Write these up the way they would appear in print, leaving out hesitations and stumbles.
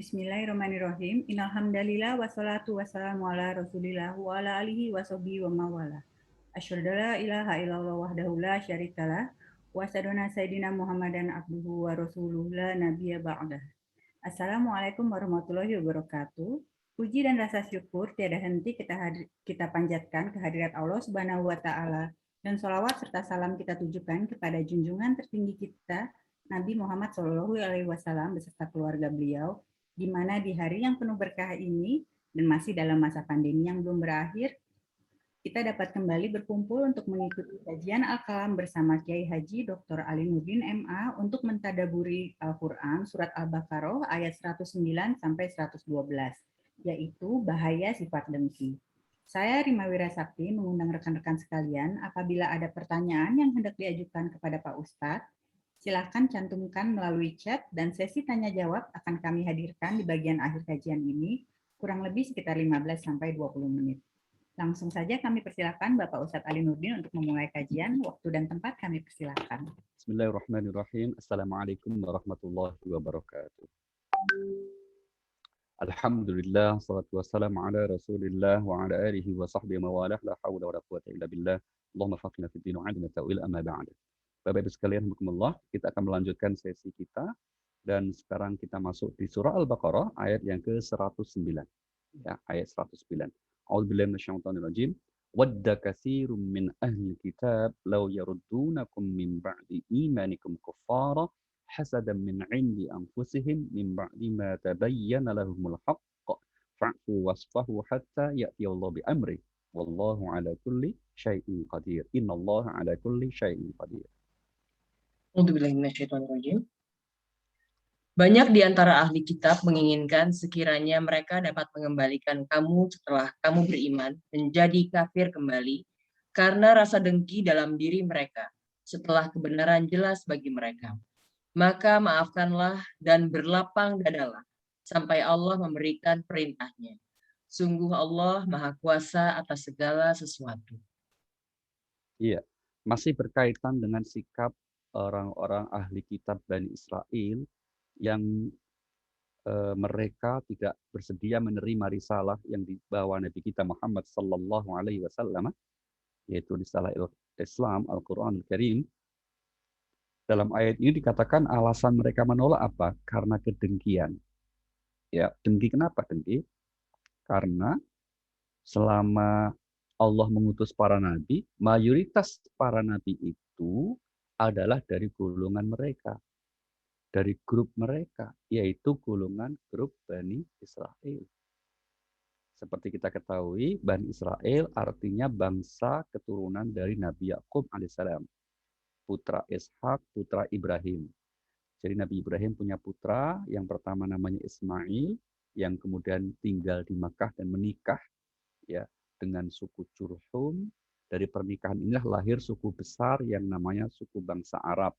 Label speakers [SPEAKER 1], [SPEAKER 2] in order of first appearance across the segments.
[SPEAKER 1] Bismillahirrahmanirrahim. Innalhamdalillah wassalatu wassalamu ala rasulillah wa ala alihi wa sahbihi wa mawala. Asyhadu la ilaha illallah wahdahu la syarikalah wa asyhadu anna sayyidina Muhammadan abduhu wa rasuluhu la nabiyya ba'dah. Assalamualaikum warahmatullahi wabarakatuh. Puji dan rasa syukur tiada henti kita panjatkan kehadirat Allah Subhanahu wa taala dan sholawat serta salam kita tujukan kepada junjungan tertinggi kita Nabi Muhammad Shallallahu alaihi wasallam beserta keluarga beliau, di mana di hari yang penuh berkah ini dan masih dalam masa pandemi yang belum berakhir, kita dapat kembali berkumpul untuk mengikuti kajian Al-Kalam bersama Kiai Haji Dr. Ali Nurdin MA untuk mentadaburi Al-Quran Surat Al-Baqarah ayat 109 sampai 112, yaitu bahaya sifat dengki. Saya Rima Wirasakti mengundang rekan-rekan sekalian, apabila ada pertanyaan yang hendak diajukan kepada Pak Ustadz, silakan cantumkan melalui chat dan sesi tanya jawab akan kami hadirkan di bagian akhir kajian ini, kurang lebih sekitar 15 sampai 20 menit. Langsung saja kami persilakan Bapak Ustadz Ali Nurdin untuk memulai kajian. Waktu dan tempat kami persilakan.
[SPEAKER 2] Bismillahirrahmanirrahim. Assalamualaikum warahmatullahi wabarakatuh. Alhamdulillah, salatu wassalamu ala rasulillah wa ala alihi wa sahbihi mawalah, la hawla wa la quwata illa billah. Allahumma faqina fid din wa 'allimna ta'wil amma ba'd. Bapak Ibu sekalian, alhamdulillah, kita akan melanjutkan sesi kita dan sekarang kita masuk di surah Al-Baqarah ayat yang ke-109. Ya, ayat 109. A'udzubillahi minasyaitonir rajim. Wadda katsirun min ahli kitab law yaruddunakum min ba'di imanikum kuffara hasadan min 'indi anfusihim min ba'di ma tabayyana lahumul haqq fa'fu wasfahu hatta ya'ti Allah bi amri wallahu 'ala kulli syai'in qadir. Innallaha 'ala kulli syai'in qadir.
[SPEAKER 3] Banyak di antara ahli kitab menginginkan sekiranya mereka dapat mengembalikan kamu setelah kamu beriman menjadi kafir kembali karena rasa dengki dalam diri mereka setelah kebenaran jelas bagi mereka. Maka maafkanlah dan berlapang dadalah sampai Allah memberikan perintahnya. Sungguh Allah Maha Kuasa atas segala sesuatu.
[SPEAKER 2] Iya, masih berkaitan dengan sikap orang-orang ahli kitab Bani Israel yang mereka tidak bersedia menerima risalah yang dibawa Nabi kita Muhammad sallallahu alaihi wasallam, yaitu risalah Islam Al-Qur'an Al-Karim. Dalam ayat ini dikatakan alasan mereka menolak apa? Karena kedengkian. Ya, dengki. Kenapa dengki? Karena selama Allah mengutus para nabi, mayoritas para nabi itu adalah dari golongan mereka, dari grup mereka, yaitu golongan grup Bani Israel. Seperti kita ketahui, Bani Israel artinya bangsa keturunan dari Nabi Yakub alaihissalam, putra Ishak, putra Ibrahim. Jadi Nabi Ibrahim punya putra, yang pertama namanya Ismail, yang kemudian tinggal di Makkah dan menikah ya dengan suku Jurhum. Dari pernikahan inilah lahir suku besar yang namanya suku bangsa Arab.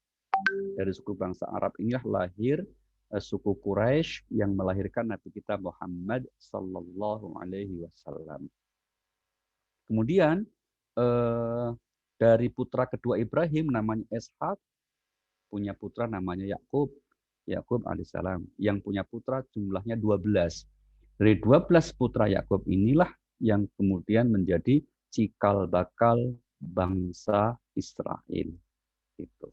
[SPEAKER 2] Dari suku bangsa Arab inilah lahir suku Quraisy yang melahirkan Nabi kita Muhammad sallallahu alaihi wasallam. Kemudian dari putra kedua Ibrahim namanya Ishak, punya putra namanya Yakub alaihissalam, yang punya putra jumlahnya 12. Dari 12 putra Yakub inilah yang kemudian menjadi cikal bakal bangsa Israel. Itu.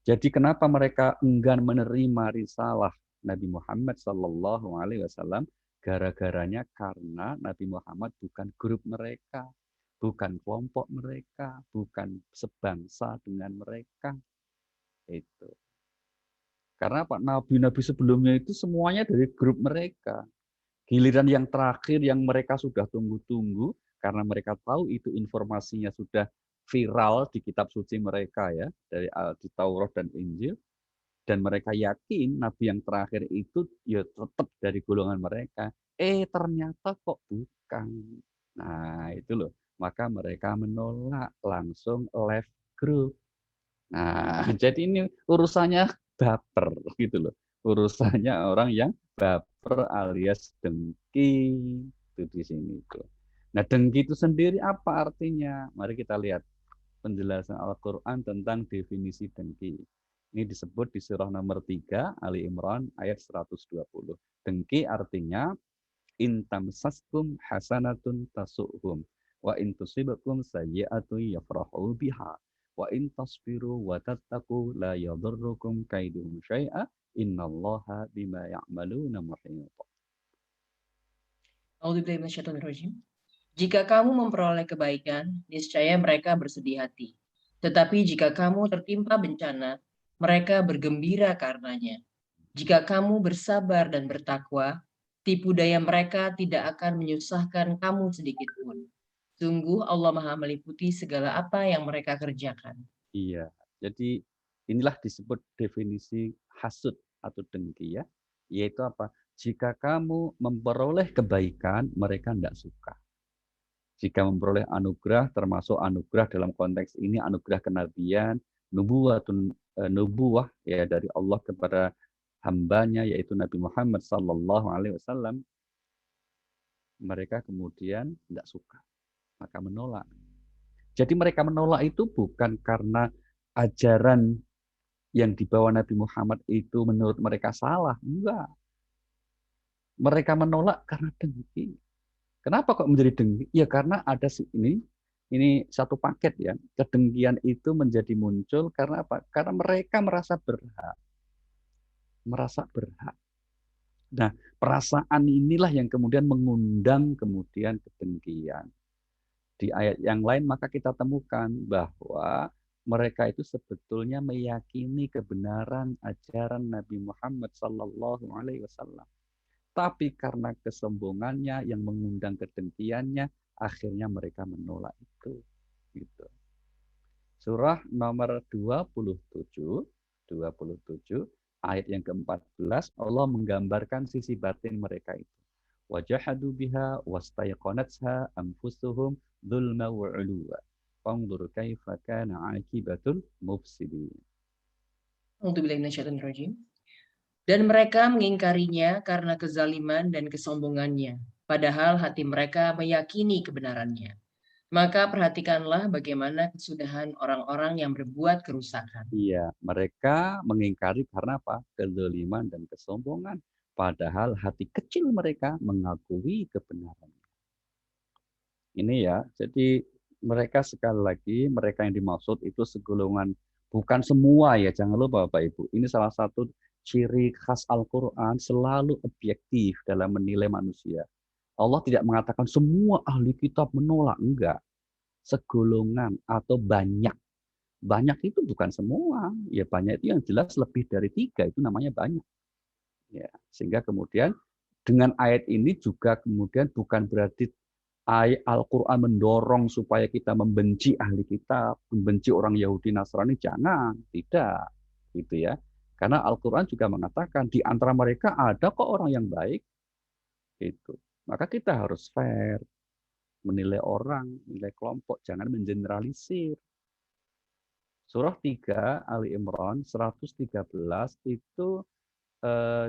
[SPEAKER 2] Jadi kenapa mereka enggan menerima risalah Nabi Muhammad sallallahu alaihi wasallam? Gara-garanya karena Nabi Muhammad bukan grup mereka, bukan kelompok mereka, bukan sebangsa dengan mereka. Itu. Karena Pak Nabi-Nabi sebelumnya itu semuanya dari grup mereka. Giliran yang terakhir yang mereka sudah tunggu-tunggu, karena mereka tahu itu informasinya sudah viral di kitab suci mereka ya, dari di Taurat dan Injil, dan mereka yakin Nabi yang terakhir itu ya tetap dari golongan mereka. Ternyata kok bukan. Nah itu loh, maka mereka menolak, langsung left group. Nah, jadi ini urusannya baper gitu loh. Urusannya orang yang baper alias dengki itu di sini tuh. Nah, dengki itu sendiri apa artinya? Mari kita lihat penjelasan Al-Qur'an tentang definisi dengki. Ini disebut di surah nomor 3 Ali Imran ayat 120. Dengki artinya in tamsaskum hasanatun tasu'hum wa in tusibakum sayyi'atun yafrahu biha wa in tasbiru wa tattaqu la yadurrukum kaiduhum syai'a innallaha bima ya'maluna muhit.
[SPEAKER 3] A'udzubillahi minasyaitonirrajim. Jika kamu memperoleh kebaikan, niscaya mereka bersedih hati. Tetapi jika kamu tertimpa bencana, mereka bergembira karenanya. Jika kamu bersabar dan bertakwa, tipu daya mereka tidak akan menyusahkan kamu sedikit pun. Sungguh Allah Maha meliputi segala apa yang mereka kerjakan.
[SPEAKER 2] Iya, jadi inilah disebut definisi hasud atau dengki ya, yaitu apa? Jika kamu memperoleh kebaikan, mereka tidak suka. Jika memperoleh anugerah, termasuk anugerah dalam konteks ini anugerah kenabian, nubuwah ya dari Allah kepada hambanya yaitu Nabi Muhammad Sallallahu Alaihi Wasallam, mereka kemudian tidak suka, maka menolak. Jadi mereka menolak itu bukan karena ajaran yang dibawa Nabi Muhammad itu menurut mereka salah, enggak. Mereka menolak karena dengki. Kenapa kok menjadi dengki? Ya karena ada ini satu paket ya. Kedengkian itu menjadi muncul karena apa? Karena mereka merasa berhak. Merasa berhak. Nah, perasaan inilah yang kemudian mengundang kemudian kedengkian. Di ayat yang lain maka kita temukan bahwa mereka itu sebetulnya meyakini kebenaran ajaran Nabi Muhammad Sallallahu Alaihi Wasallam. Tapi karena kesombongannya yang mengundang kedengkiannya, akhirnya mereka menolak itu. Gitu. Surah nomor 27 ayat yang ke-14 Allah menggambarkan sisi batin mereka itu. Wajahadu biha wastayqanatha anfusuhum dzulma wa 'uluwa. Fanzur kaifa kana 'aqibatul mufsidin.
[SPEAKER 3] A'udzubillahi minasyaitonirrajim. Dan mereka mengingkarinya karena kezaliman dan kesombongannya, padahal hati mereka meyakini kebenarannya. Maka perhatikanlah bagaimana kesudahan orang-orang yang berbuat kerusakan.
[SPEAKER 2] Iya, mereka mengingkari karena apa? Kezaliman dan kesombongan. Padahal hati kecil mereka mengakui kebenaran. Ini ya, jadi mereka sekali lagi, mereka yang dimaksud itu segolongan, bukan semua ya, jangan lupa Bapak Ibu. Ini salah satu ciri khas Al-Quran, selalu objektif dalam menilai manusia. Allah tidak mengatakan semua ahli kitab menolak, enggak. Segolongan atau banyak. Banyak itu bukan semua. Ya banyak itu yang jelas lebih dari 3, itu namanya banyak. Ya, sehingga kemudian dengan ayat ini juga kemudian bukan berarti ayat Al-Quran mendorong supaya kita membenci ahli kitab, membenci orang Yahudi Nasrani, jangan, tidak, gitu ya. Karena Al-Quran juga mengatakan di antara mereka ada kok orang yang baik, itu. Maka kita harus fair, menilai orang, menilai kelompok, jangan mengeneralisir. Surah 3 Ali Imran 113 itu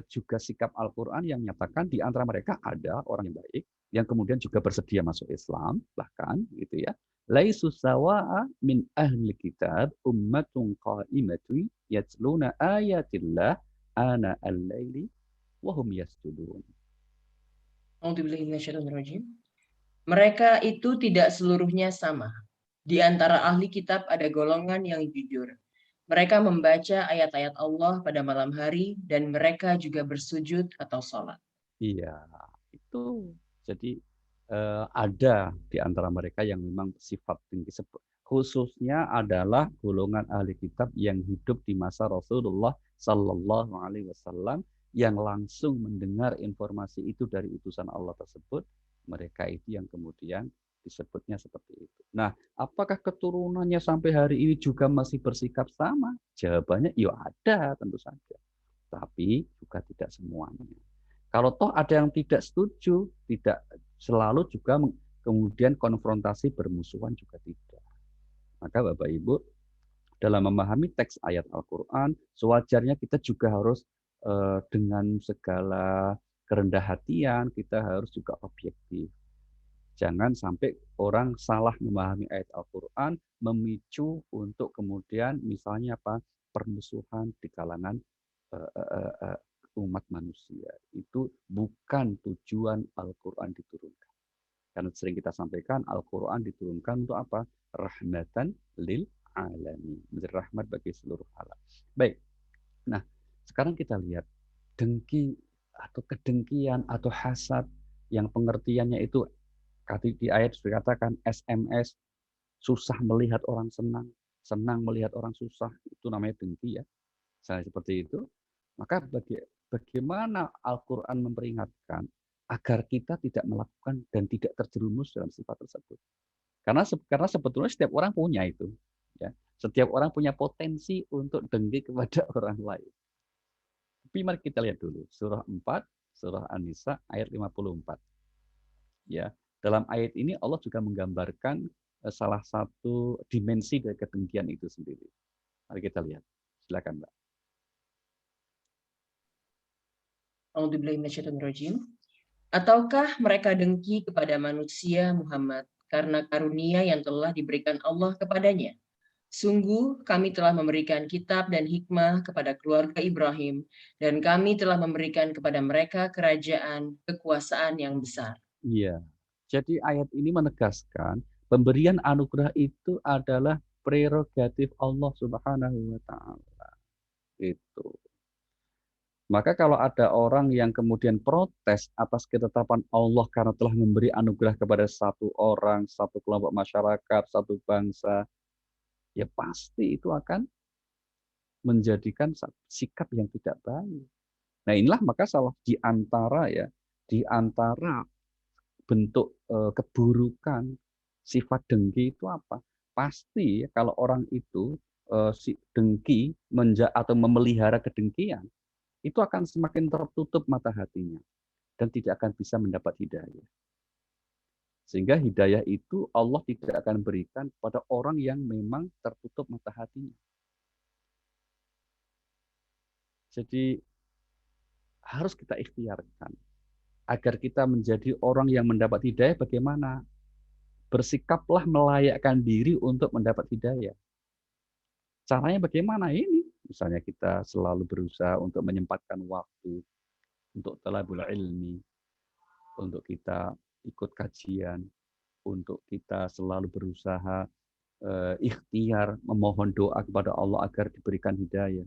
[SPEAKER 2] juga sikap Al-Quran yang menyatakan di antara mereka ada orang yang baik, yang kemudian juga bersedia masuk Islam, bahkan gitu ya. Laisu sawa'a min ahli kitab ummatun qa'imatu yatluna ayatillah ana al-laili wa hum yasjudun.
[SPEAKER 3] Mereka itu tidak seluruhnya sama. Di antara ahli kitab ada golongan yang jujur. Mereka membaca ayat-ayat Allah pada malam hari dan mereka juga bersujud atau sholat.
[SPEAKER 2] Iya, itu jadi ada di antara mereka yang memang sifat tinggi. Khususnya adalah golongan ahli kitab yang hidup di masa Rasulullah Sallallahu Alaihi Wasallam yang langsung mendengar informasi itu dari utusan Allah tersebut. Mereka itu yang kemudian disebutnya seperti itu. Nah, apakah keturunannya sampai hari ini juga masih bersikap sama? Jawabannya, ya ada tentu saja. Tapi juga tidak semuanya. Kalau toh ada yang tidak setuju, tidak selalu juga kemudian konfrontasi bermusuhan juga tidak. Maka Bapak Ibu, dalam memahami teks ayat Al-Quran, sewajarnya kita juga harus dengan segala kerendah hatian, kita harus juga objektif. Jangan sampai orang salah memahami ayat Al-Quran, memicu untuk kemudian misalnya apa? permusuhan di kalangan umat manusia. Itu bukan tujuan Al-Quran diturunkan. Karena sering kita sampaikan, Al-Quran diturunkan untuk apa? Rahmatan lil alamin. Menjadi rahmat bagi seluruh alam. Baik. Nah, sekarang kita lihat dengki atau kedengkian atau hasad yang pengertiannya itu di ayat sudah dikatakan SMS, susah melihat orang senang, senang melihat orang susah, itu namanya dengki ya. Misalnya seperti itu, maka bagaimana Al-Quran memperingatkan agar kita tidak melakukan dan tidak terjerumus dalam sifat tersebut. Karena sebetulnya setiap orang punya itu. Ya. Setiap orang punya potensi untuk dengki kepada orang lain. Tapi mari kita lihat dulu surah 4, surah An-Nisa ayat 54. Ya, dalam ayat ini Allah juga menggambarkan salah satu dimensi dari kedengkian itu sendiri. Mari kita lihat. Silakan, Mbak.
[SPEAKER 3] Ataukah mereka dengki kepada manusia Muhammad karena karunia yang telah diberikan Allah kepadanya? Sungguh kami telah memberikan kitab dan hikmah kepada keluarga Ibrahim, dan kami telah memberikan kepada mereka kerajaan, kekuasaan yang besar.
[SPEAKER 2] Iya. Jadi ayat ini menegaskan pemberian anugerah itu adalah prerogatif Allah Subhanahu wa taala. Itu. Maka kalau ada orang yang kemudian protes atas ketetapan Allah karena telah memberi anugerah kepada satu orang, satu kelompok masyarakat, satu bangsa, ya pasti itu akan menjadikan sikap yang tidak baik. Nah, inilah maka salah di antara bentuk keburukan sifat dengki itu apa? Pasti kalau orang itu si dengki atau memelihara kedengkian, itu akan semakin tertutup mata hatinya dan tidak akan bisa mendapat hidayah. Sehingga hidayah itu Allah tidak akan berikan pada orang yang memang tertutup mata hatinya. Jadi harus kita ikhtiarkan agar kita menjadi orang yang mendapat hidayah. Bagaimana? Bersikaplah melayakkan diri untuk mendapat hidayah. Caranya bagaimana ini? Misalnya kita selalu berusaha untuk menyempatkan waktu untuk talabul ilmi, untuk kita ikut kajian, untuk kita selalu berusaha ikhtiar memohon doa kepada Allah agar diberikan hidayah.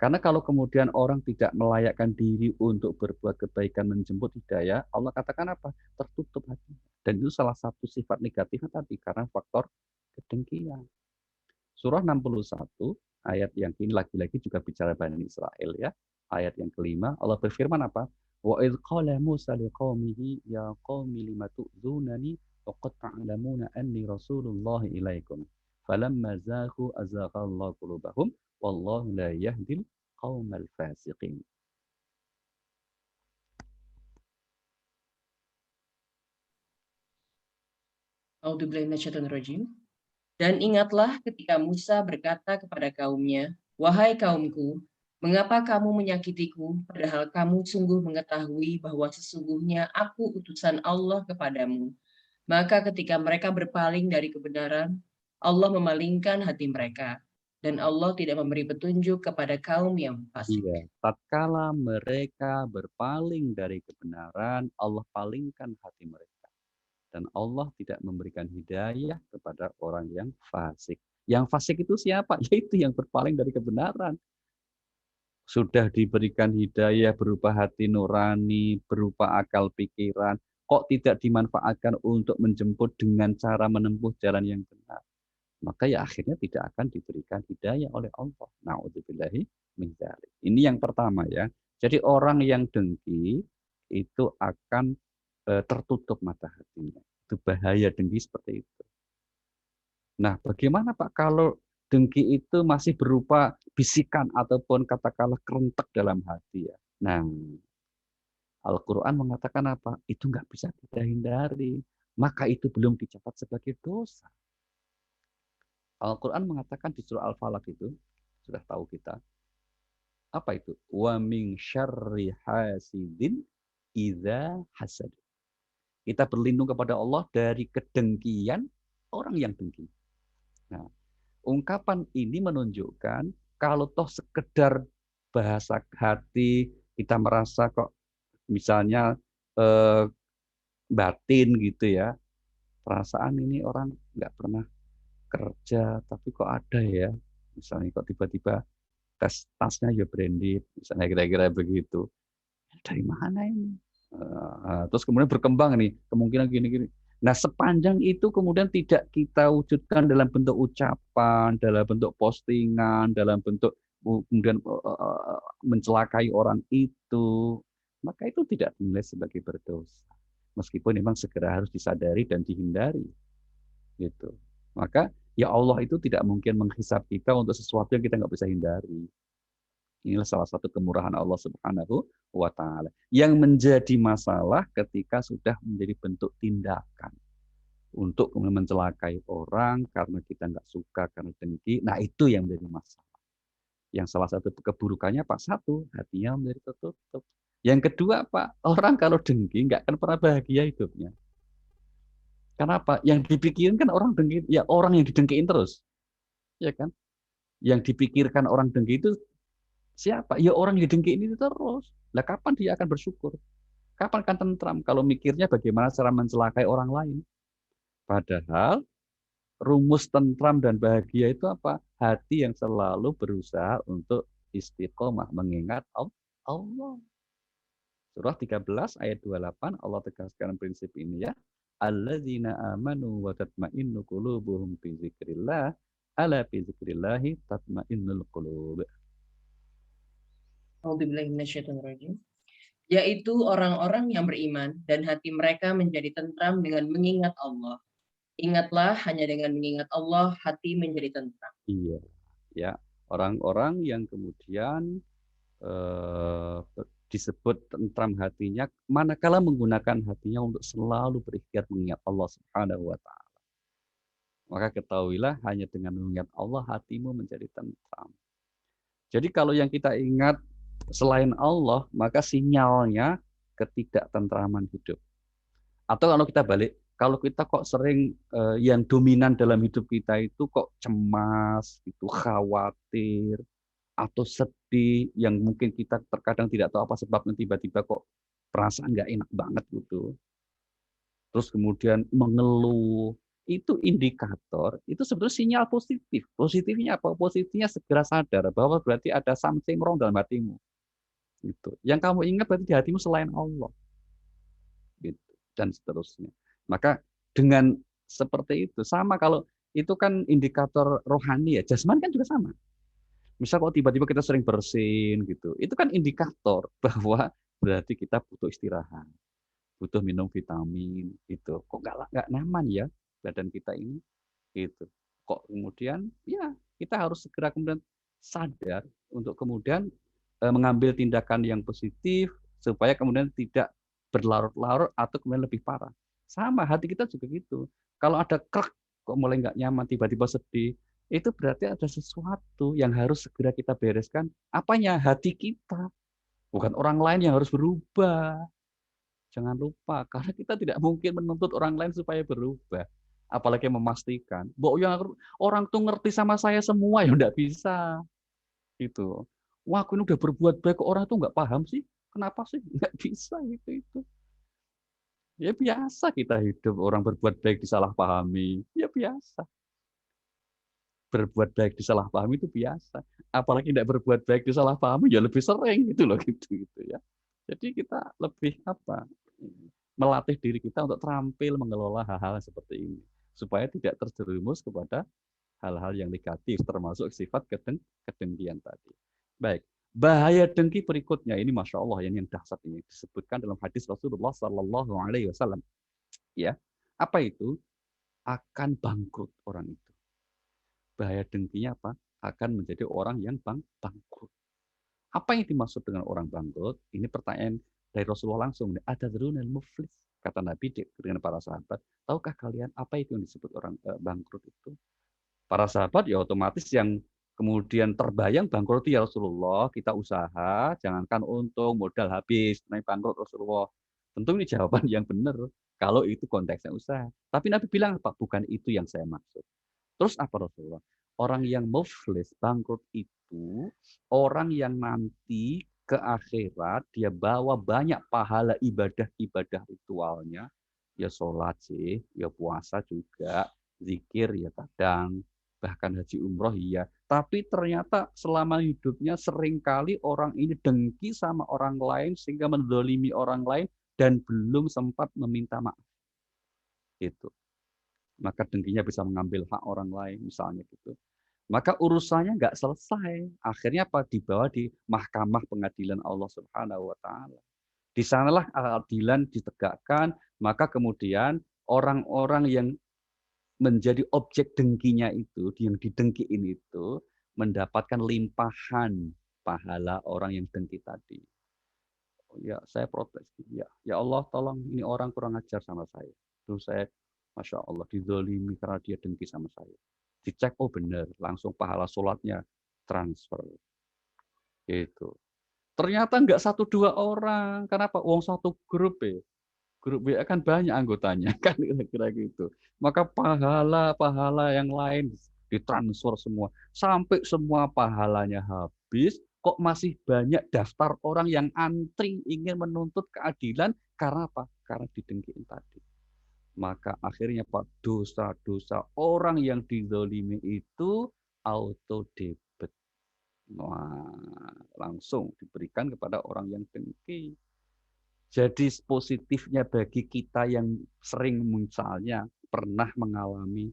[SPEAKER 2] Karena kalau kemudian orang tidak melayakkan diri untuk berbuat kebaikan menjemput hidayah, Allah katakan apa? Tertutup hati. Dan itu salah satu sifat negatifnya tadi karena faktor kedengkian. Surah 61 ayat yang ini lagi-lagi juga bicara Bani Israel ya. Ayat yang kelima Allah berfirman apa? Wa idz qala Musa liqaumihi ya qaumi lima tu'dzunani wa qad ta'lamuna anni rasulullah ilaikum. Falamma zaghu azaghallahu qulubahum wallahu la yahdil qaumal fasiqin.
[SPEAKER 3] Dan ingatlah ketika Musa berkata kepada kaumnya, "Wahai kaumku, mengapa kamu menyakitiku, padahal kamu sungguh mengetahui bahwa sesungguhnya aku utusan Allah kepadamu." Maka ketika mereka berpaling dari kebenaran, Allah memalingkan hati mereka, dan Allah tidak memberi petunjuk kepada kaum yang fasik.
[SPEAKER 2] Iya, tatkala mereka berpaling dari kebenaran, Allah palingkan hati mereka. Dan Allah tidak memberikan hidayah kepada orang yang fasik. Yang fasik itu siapa? Yaitu yang berpaling dari kebenaran. Sudah diberikan hidayah berupa hati nurani, berupa akal pikiran, kok tidak dimanfaatkan untuk menjemput dengan cara menempuh jalan yang benar. Maka ya akhirnya tidak akan diberikan hidayah oleh Allah. Na'udzubillahi min dzalik. Ini yang pertama ya. Jadi orang yang dengki itu akan tertutup mata hatinya. Itu bahaya dengki seperti itu. Nah, bagaimana Pak kalau dengki itu masih berupa bisikan ataupun katakanlah kerentek dalam hati ya? Nah, Al-Quran mengatakan apa? Itu nggak bisa kita hindari. Maka itu belum dicatat sebagai dosa. Al-Quran mengatakan di surah Al-Falaq itu, sudah tahu kita, apa itu? Wa min syarri hasidin idza hasad. Kita berlindung kepada Allah dari kedengkian orang yang dengki. Nah, ungkapan ini menunjukkan kalau toh sekedar bahasa hati, kita merasa kok misalnya batin gitu ya, perasaan ini orang nggak pernah kerja, tapi kok ada ya, misalnya kok tiba-tiba tasnya ya branded, misalnya kira-kira begitu. Dari mana ini? Terus kemudian berkembang nih, kemungkinan gini-gini. Nah, sepanjang itu kemudian tidak kita wujudkan dalam bentuk ucapan, dalam bentuk postingan, dalam bentuk kemudian mencelakai orang itu, maka itu tidak dinilai sebagai berdosa. Meskipun memang segera harus disadari dan dihindari. Gitu. Maka ya Allah itu tidak mungkin menghisab kita untuk sesuatu yang kita nggak bisa hindari. Inilah salah satu kemurahan Allah Subhanahu wa Ta'ala. Yang menjadi masalah ketika sudah menjadi bentuk tindakan untuk kemudian mencelakai orang karena kita nggak suka, karena dengki. Nah, itu yang menjadi masalah. Yang salah satu keburukannya Pak, satu, hatinya menjadi tertutup. Yang kedua Pak, orang kalau dengki nggak akan pernah bahagia hidupnya. Kenapa? Yang dipikirin kan orang dengki, ya orang yang didengkiin terus. Ya kan? Yang dipikirkan orang dengki itu siapa? Ya orang yang didengkiin itu terus. Lah kapan dia akan bersyukur? Kapan akan tentram kalau mikirnya bagaimana cara mencelakai orang lain? Padahal rumus tentram dan bahagia itu apa? Hati yang selalu berusaha untuk istiqomah mengingat Allah. Surah 13 ayat 28 Allah tegaskan prinsip ini ya. Alladzina amanu wa tatma'innu qulubuhum bi dzikrillah ala bi dzikrillahi tatma'innul qulub.
[SPEAKER 3] Yaitu orang-orang yang beriman dan hati mereka menjadi tentram dengan mengingat Allah. Ingatlah, hanya dengan mengingat Allah hati menjadi tentram.
[SPEAKER 2] Iya, ya. Orang-orang yang kemudian disebut tentram hatinya manakala menggunakan hatinya untuk selalu berikhtiar mengingat Allah Subhanahu wa Ta'ala. Maka ketahuilah hanya dengan mengingat Allah hatimu menjadi tentram. Jadi kalau yang kita ingat selain Allah, maka sinyalnya ketidaktentraman hidup. Atau kalau kita balik, kalau kita kok sering yang dominan dalam hidup kita itu kok cemas, itu khawatir, atau sedih, yang mungkin kita terkadang tidak tahu apa sebabnya, tiba-tiba kok perasaan nggak enak banget gitu. Terus kemudian mengeluh, itu indikator, itu sebetulnya sinyal positif. Positifnya apa? Positifnya segera sadar bahwa berarti ada something wrong dalam hatimu. Gitu. Yang kamu ingat berarti di hatimu selain Allah. Gitu. Dan seterusnya. Maka dengan seperti itu, sama kalau itu kan indikator rohani ya, jasmani kan juga sama. Misal kalau tiba-tiba kita sering bersin gitu, itu kan indikator bahwa berarti kita butuh istirahat, butuh minum vitamin gitu. Kok nggak nyaman ya badan kita ini gitu. Kok kemudian ya kita harus segera kemudian sadar untuk kemudian mengambil tindakan yang positif supaya kemudian tidak berlarut-larut atau kemudian lebih parah. Sama hati kita juga gitu. Kalau ada krek kok mulai nggak nyaman, tiba-tiba sedih, itu berarti ada sesuatu yang harus segera kita bereskan. Apanya? Hati kita. Bukan orang lain yang harus berubah. Jangan lupa, karena kita tidak mungkin menuntut orang lain supaya berubah. Apalagi memastikan. Bahwa yang orang tuh ngerti sama saya semua, ya nggak bisa. Gitu. Wah, aku ini udah berbuat baik, kok orang tuh nggak paham sih? Kenapa sih? Nggak bisa gitu. Ya biasa kita hidup, orang berbuat baik disalahpahami. Ya biasa. Berbuat baik disalahpahami itu biasa. Apalagi tidak berbuat baik disalahpahami ya lebih sering gitu loh gitu ya. Jadi kita lebih melatih diri kita untuk terampil mengelola hal-hal seperti ini supaya tidak terjerumus kepada hal-hal yang negatif termasuk sifat kedengkian tadi. Baik. Bahaya dengki berikutnya ini masya Allah yang dahsyat ini disebutkan dalam hadis Rasulullah Sallallahu Alaihi Wasallam. Ya, apa itu? Akan bangkrut orang itu. Bahaya dengkinya apa? Akan menjadi orang yang bangkrut. Apa yang dimaksud dengan orang bangkrut? Ini pertanyaan dari Rasulullah langsung. Atadrunal muflis, kata Nabi dengan para sahabat. Tahukah kalian apa itu yang disebut orang bangkrut itu? Para sahabat ya otomatis yang kemudian terbayang bangkrut ya Rasulullah, kita usaha, jangankan untung, modal habis, naik bangkrut Rasulullah. Tentu ini jawaban yang benar kalau itu konteksnya usaha. Tapi Nabi bilang apa? Bukan itu yang saya maksud. Terus apa Rasulullah? Orang yang muflis, bangkrut itu orang yang nanti ke akhirat dia bawa banyak pahala ibadah-ibadah ritualnya. Ya sholat sih, ya puasa juga, zikir ya kadang, bahkan haji umroh iya. Tapi ternyata selama hidupnya seringkali orang ini dengki sama orang lain sehingga mendolimi orang lain dan belum sempat meminta maaf. Gitu. Maka dengkinya bisa mengambil hak orang lain misalnya gitu. Maka urusannya nggak selesai. Akhirnya apa? Dibawa di mahkamah pengadilan Allah Subhanahu wa taala. Di sanalah keadilan ditegakkan, maka kemudian orang-orang yang menjadi objek dengkinya itu, yang didengkiin itu mendapatkan limpahan pahala orang yang dengki tadi. Oh, ya, saya protes. Ya, ya Allah tolong ini orang kurang ajar sama saya. Terus saya, Masya Allah, dizolimi karena dia dengki sama saya. Dicek, oh benar, langsung pahala sholatnya transfer. Gitu. Ternyata nggak satu dua orang. Kenapa? Uang satu grup ya. Grup WA kan banyak anggotanya, kan kira-kira gitu. Maka pahala-pahala yang lain ditransfer semua. Sampai semua pahalanya habis, kok masih banyak daftar orang yang antri ingin menuntut keadilan karena apa? Karena didengkiin tadi. Maka akhirnya Pak, dosa-dosa orang yang dizalimi itu auto debit. Wah, langsung diberikan kepada orang yang dengki. Jadi positifnya bagi kita yang sering misalnya pernah mengalami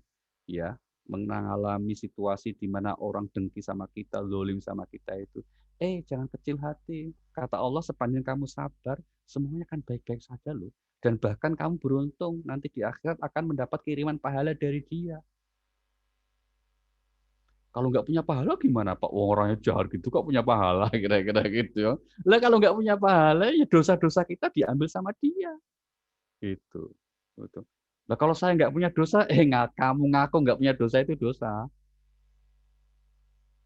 [SPEAKER 2] ya, mengalami situasi di mana orang dengki sama kita, zalim sama kita itu, jangan kecil hati. Kata Allah sepanjang kamu sabar, semuanya akan baik-baik saja loh. Dan bahkan kamu beruntung nanti di akhirat akan mendapat kiriman pahala dari Dia. Kalau nggak punya pahala gimana Pak? Wong orangnya jahat gitu kok punya pahala kira-kira gitu ya. Lah kalau nggak punya pahala ya dosa-dosa kita diambil sama Dia. Gitu. Gitu. Nah, kalau saya nggak punya dosa, kamu ngaku nggak punya dosa itu dosa.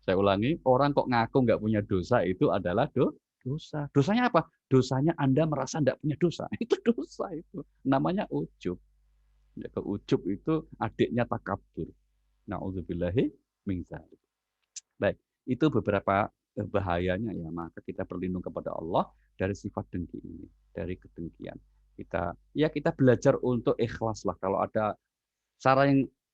[SPEAKER 2] Saya ulangi, orang kok ngaku nggak punya dosa itu adalah dosa. Dosanya apa? Dosanya Anda merasa nggak punya dosa. Itu dosa itu. Namanya ujub. Ya, ujub itu adiknya takabur. Na'udzubillahi min dzalik. Baik, itu beberapa bahayanya ya. Maka kita berlindung kepada Allah dari sifat dengki ini, dari kedengkian. Kita belajar untuk ikhlas lah. Kalau ada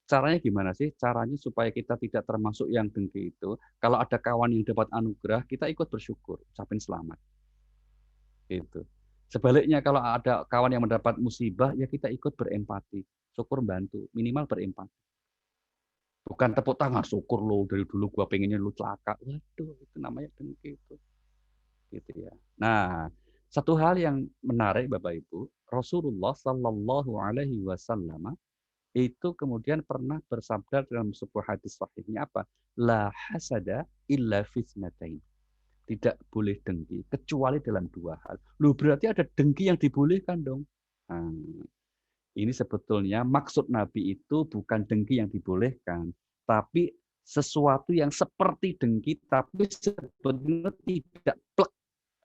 [SPEAKER 2] caranya gimana sih? Caranya supaya kita tidak termasuk yang dengki itu. Kalau ada kawan yang dapat anugerah, kita ikut bersyukur, ucapin selamat. Gitu. Sebaliknya kalau ada kawan yang mendapat musibah, ya kita ikut berempati, syukur bantu, minimal berempati. Bukan tepuk tangan, syukur lo dari dulu gua pengennya lu celaka. Waduh, itu namanya dengki itu. Gitu ya. Nah, satu hal yang menarik Bapak Ibu, Rasulullah Shallallahu Alaihi Wasallam itu kemudian pernah bersabda dalam sebuah hadis sahihnya apa? La hasada illa fisnatain. Tidak boleh dengki kecuali dalam dua hal. Lu berarti ada dengki yang dibolehkan dong. Nah, ini sebetulnya maksud Nabi itu bukan dengki yang dibolehkan, tapi sesuatu yang seperti dengki tapi sebetulnya tidak plek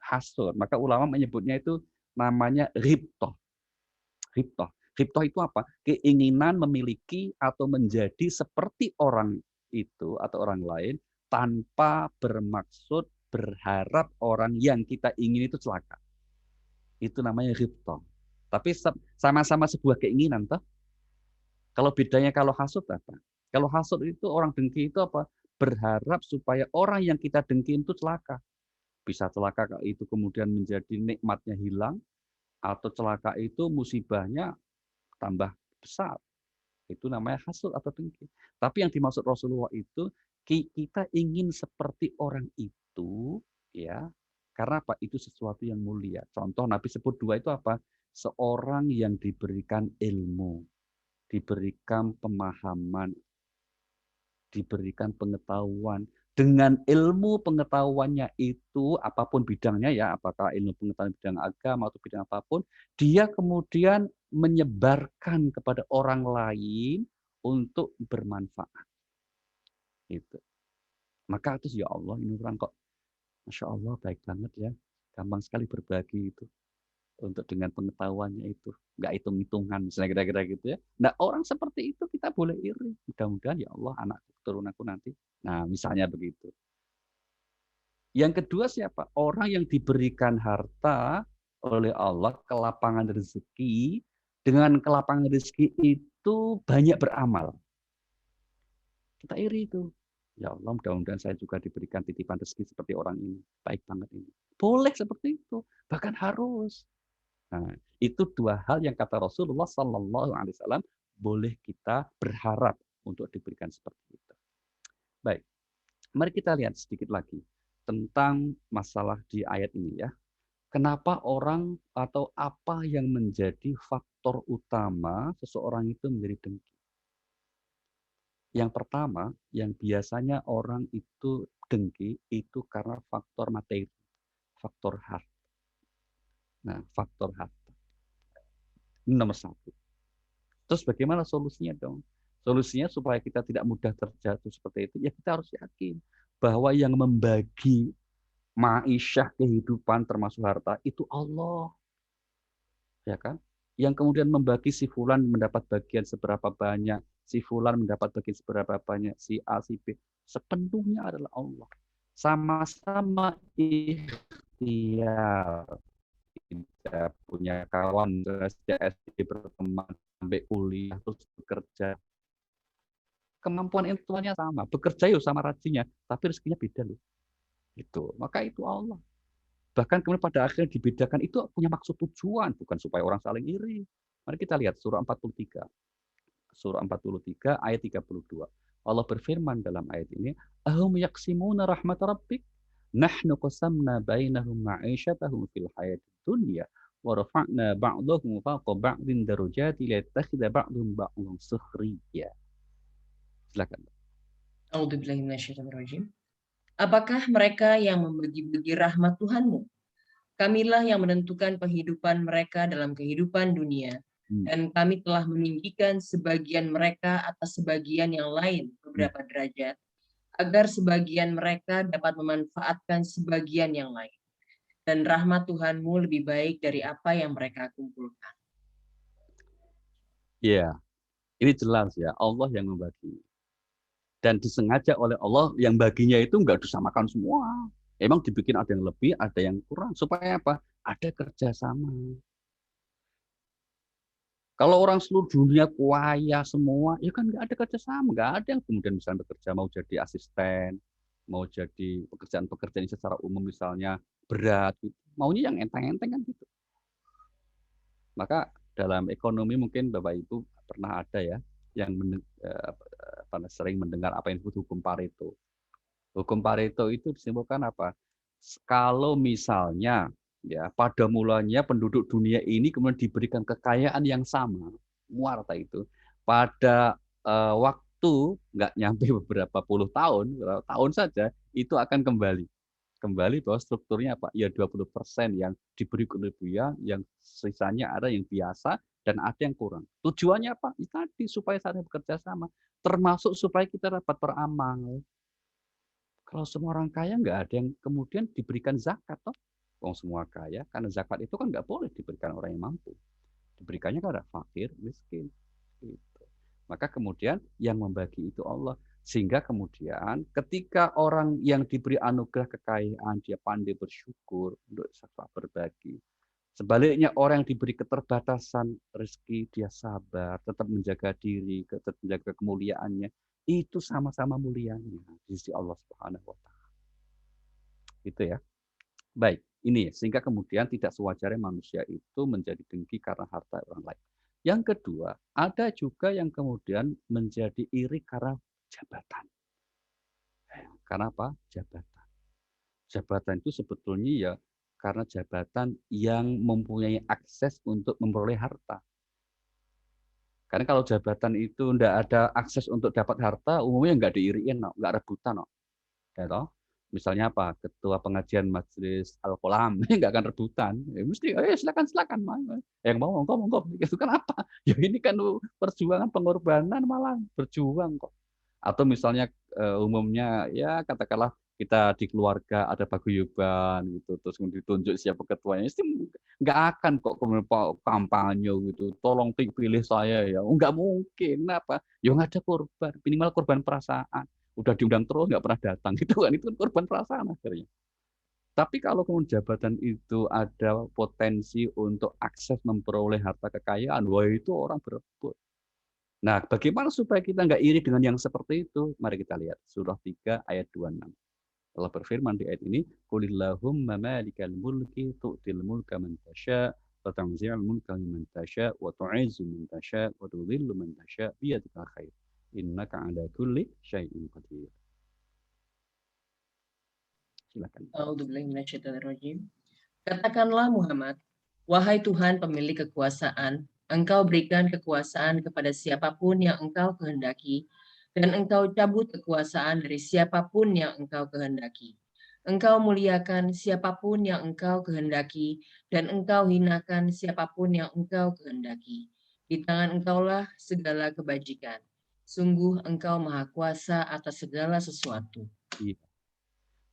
[SPEAKER 2] hasud. Maka ulama menyebutnya itu namanya ribtoh. Ribtoh. Ribtoh itu apa? Keinginan memiliki atau menjadi seperti orang itu atau orang lain tanpa bermaksud berharap orang yang kita ingin itu celaka. Itu namanya ribtoh. Tapi sama-sama sebuah keinginan toh. Kalau bedanya kalau hasud apa? Kalau hasud itu orang dengki itu apa? Berharap supaya orang yang kita dengki itu celaka. Bisa celaka itu kemudian menjadi nikmatnya hilang atau celaka itu musibahnya tambah besar. Itu namanya hasud atau dengki. Tapi yang dimaksud Rasulullah itu kita ingin seperti orang itu, ya, karena apa? Itu sesuatu yang mulia. Contoh Nabi sebut dua itu apa? Seorang yang diberikan ilmu, diberikan pemahaman, diberikan pengetahuan. Dengan ilmu pengetahuannya itu, apapun bidangnya ya, apakah ilmu pengetahuan bidang agama atau bidang apapun, dia kemudian menyebarkan kepada orang lain untuk bermanfaat. Gitu. Maka itu ya Allah, ini orang kok, Masya Allah baik banget ya, gampang sekali berbagi itu. untuk dengan pengetahuannya itu nggak hitung-hitungan misalnya kira-kira gitu ya. Nah orang seperti itu kita boleh iri. Mudah-mudahan ya Allah anak turunanku nanti. Nah misalnya begitu. Yang kedua siapa? Orang yang diberikan harta oleh Allah, kelapangan rezeki, dengan kelapangan rezeki itu banyak beramal. Kita iri itu. Ya Allah, mudah-mudahan saya juga diberikan titipan rezeki seperti orang ini. Baik banget ini. Boleh seperti itu. Bahkan harus. Nah, itu dua hal yang kata Rasulullah Sallallahu Alaihi Wasallam boleh kita berharap untuk diberikan seperti itu. Baik, mari kita lihat sedikit lagi tentang masalah di ayat ini ya. Kenapa orang atau apa yang menjadi faktor utama seseorang itu menjadi dengki? Yang pertama, yang biasanya orang itu dengki itu karena faktor materi, faktor harta. Nah, faktor harta. Ini nomor satu. Terus bagaimana solusinya dong? Solusinya supaya kita tidak mudah terjatuh seperti itu, ya kita harus yakin bahwa yang membagi ma'isyah kehidupan termasuk harta itu Allah. Ya kan? Yang kemudian membagi si fulan mendapat bagian seberapa banyak, si fulan mendapat bagian seberapa banyak, si A, si B. Sepenuhnya adalah Allah. Sama-sama ikhtiar. Kita punya kawan sejak SD berteman sampai kuliah terus bekerja. Kemampuan intelektualnya sama, bekerja yuk sama rajinnya, tapi rezekinya beda loh. Itu. Maka itu Allah. Bahkan kemudian pada akhirnya dibedakan itu punya maksud tujuan, bukan supaya orang saling iri. Mari kita lihat surah 43. Surah 43 ayat 32. Allah berfirman dalam ayat ini, "Ahum yaqsimuna rahmat rabbik? Nahnu qasamna bainahum ma'isyatahum fil hayatid dunya wa rafa'na ba'dahum fawqa ba'din darajati liyattakhidha ba'dhum ba'dhan sukhriya." Silakan.
[SPEAKER 3] A'udzubillahi minasyaitonirrajim. Apakah mereka yang membagi-bagi rahmat Tuhanmu? Kamilah yang menentukan penghidupan mereka dalam kehidupan dunia. Dan kami telah meninggikan sebagian mereka atas sebagian yang lain beberapa derajat, agar sebagian mereka dapat memanfaatkan sebagian yang lain. Dan rahmat Tuhanmu lebih baik dari apa yang mereka kumpulkan.
[SPEAKER 2] Ya, ini jelas ya, Allah yang membagi. Dan disengaja oleh Allah yang baginya itu nggak disamakan semua. Emang dibikin ada yang lebih, ada yang kurang. Supaya apa? Ada kerjasama. Kalau orang seluruh dunia kaya semua, ya kan nggak ada kerjasama. Nggak ada yang kemudian misalnya bekerja mau jadi asisten, mau jadi pekerjaan-pekerjaan secara umum misalnya berat. Gitu. Maunya yang enteng-enteng kan gitu. Maka dalam ekonomi mungkin Bapak Ibu pernah ada ya yang sering mendengar apa yang disebut hukum Pareto. Hukum Pareto itu disimpulkan apa? Kalau misalnya ya pada mulanya penduduk dunia ini kemudian diberikan kekayaan yang sama, muarta itu, pada waktu nggak nyampe beberapa puluh tahun, beberapa tahun saja, itu akan kembali bahwa strukturnya apa? Ya 20% yang diberi kelebihan, yang sisanya ada yang biasa, dan ada yang kurang. Tujuannya apa? Tadi supaya saling bekerja sama, termasuk supaya kita dapat beramal. Kalau semua orang kaya nggak ada yang kemudian diberikan zakat, toh. Kalau semua kaya, karena zakat itu kan nggak boleh diberikan orang yang mampu. Diberikannya kepada fakir, miskin. Gitu. Maka kemudian yang membagi itu Allah. Sehingga kemudian ketika orang yang diberi anugerah kekayaan, dia pandai bersyukur untuk berbagi. Sebaliknya orang yang diberi keterbatasan rezeki, dia sabar, tetap menjaga diri, tetap menjaga kemuliaannya. Itu sama-sama mulianya di sisi Allah Subhanahu wa taala. Gitu ya. Baik, ini sehingga kemudian tidak sewajarnya manusia itu menjadi dengki karena harta orang lain. Yang kedua, ada juga yang kemudian menjadi iri karena jabatan. Karena apa? Jabatan. Jabatan itu sebetulnya ya karena jabatan yang mempunyai akses untuk memperoleh harta. Karena kalau jabatan itu tidak ada akses untuk dapat harta, umumnya nggak diiriin, nggak rebutan. Ya toh? Misalnya apa? Ketua pengajian majelis Al-Qolam nggak akan rebutan. Ya, mesti, silakan. Yang mau monggo. Itu kan apa? Ya ini kan perjuangan pengorbanan malah berjuang kok. Atau misalnya umumnya ya katakanlah kita di keluarga ada paguyuban gitu, terus kemudian ditunjuk siapa ketuanya, itu nggak akan kok kemudian kampanye gitu, tolong pilih saya ya, nggak mungkin, apa, yang ada korban, minimal korban perasaan, udah diundang terus nggak pernah datang gitu kan, itu kan korban perasaan akhirnya. Tapi kalau kemudian jabatan itu ada potensi untuk akses memperoleh harta kekayaan, wah itu orang berebut. Nah, bagaimana supaya kita nggak iri dengan yang seperti itu? Mari kita lihat surah 3 ayat 26. Allah berfirman di ayat ini, "Qulillahumma malikal mulki tu'til mulka man tasya' wa tanzi'ul mulka mimman tasya' wa tu'izzu man tasya' wa tudhillu man tasya' biyadikal khair. Innaka 'ala kulli syai'in qadir." Silakan.
[SPEAKER 3] A'udzubillahi minasyaitonirrajim. Katakanlah Muhammad, wahai Tuhan pemilik kekuasaan, Engkau berikan kekuasaan kepada siapapun yang Engkau kehendaki, dan Engkau cabut kekuasaan dari siapapun yang Engkau kehendaki. Engkau muliakan siapapun yang Engkau kehendaki, dan Engkau hinakan siapapun yang Engkau kehendaki. Di tangan Engkaulah segala kebajikan. Sungguh Engkau Maha Kuasa atas segala sesuatu.
[SPEAKER 2] Iya.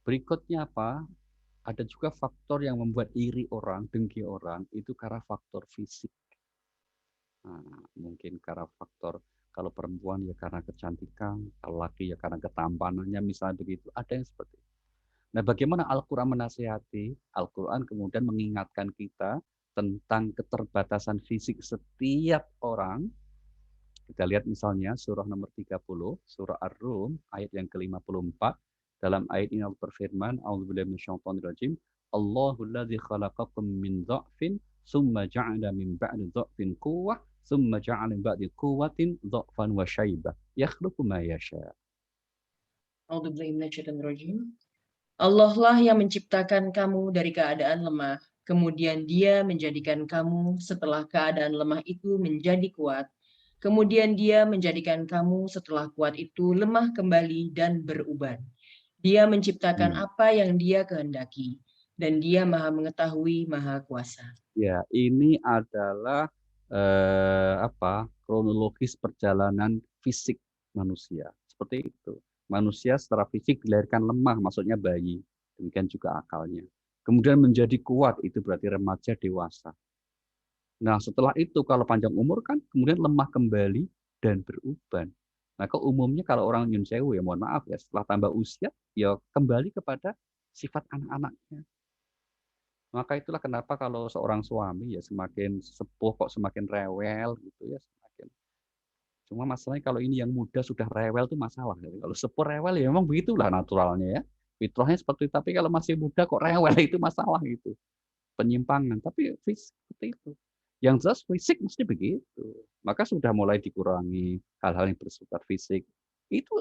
[SPEAKER 2] Berikutnya apa? Ada juga faktor yang membuat iri orang, dengki orang, itu karena faktor fisik. Nah, mungkin karena faktor, kalau perempuan ya karena kecantikan, kalau laki ya karena ketampanannya, misalnya begitu. Ada yang seperti itu. Nah, bagaimana Al-Quran menasihati? Al-Quran kemudian mengingatkan kita tentang keterbatasan fisik setiap orang. Kita lihat misalnya surah nomor 30, surah Ar-Rum, ayat yang ke-54. Dalam ayat ini Allah berfirman, A'udzubillahi minasyaitonirrajim, Allahul ladzi khalaqakum min dha'fin, summa ja'ala min ba'di dha'fin quwwah, summa ja'ala min ba'di quwwatin dha'fan wa syaibah. Yakhluqu ma yasha'.
[SPEAKER 3] A'udzubillahi minasyaitonirrajim. Allah lah yang menciptakan kamu dari keadaan lemah, kemudian Dia menjadikan kamu setelah keadaan lemah itu menjadi kuat, kemudian Dia menjadikan kamu setelah kuat itu lemah kembali dan beruban. Dia menciptakan apa yang Dia kehendaki, dan Dia Maha Mengetahui, Maha Kuasa.
[SPEAKER 2] Ya, ini adalah kronologis perjalanan fisik manusia. Seperti itu. Manusia secara fisik dilahirkan lemah, maksudnya bayi. Demikian juga akalnya. Kemudian menjadi kuat, itu berarti remaja dewasa. Nah, setelah itu kalau panjang umur kan kemudian lemah kembali dan beruban. Nah, umumnya kalau orang nyun sewu ya mohon maaf ya, setelah tambah usia ya kembali kepada sifat anak-anaknya. Maka itulah kenapa kalau seorang suami ya semakin sepuh kok semakin rewel gitu ya semakin. Cuma masalahnya kalau ini yang muda sudah rewel itu masalah. Kalau sepuh rewel ya memang begitulah naturalnya ya. Fitrahnya seperti itu. Tapi kalau masih muda kok rewel itu masalah gitu. Penyimpangan. Tapi fisik seperti itu. Yang jelas fisik mesti begitu. Maka sudah mulai dikurangi hal-hal yang bersifat fisik. Itu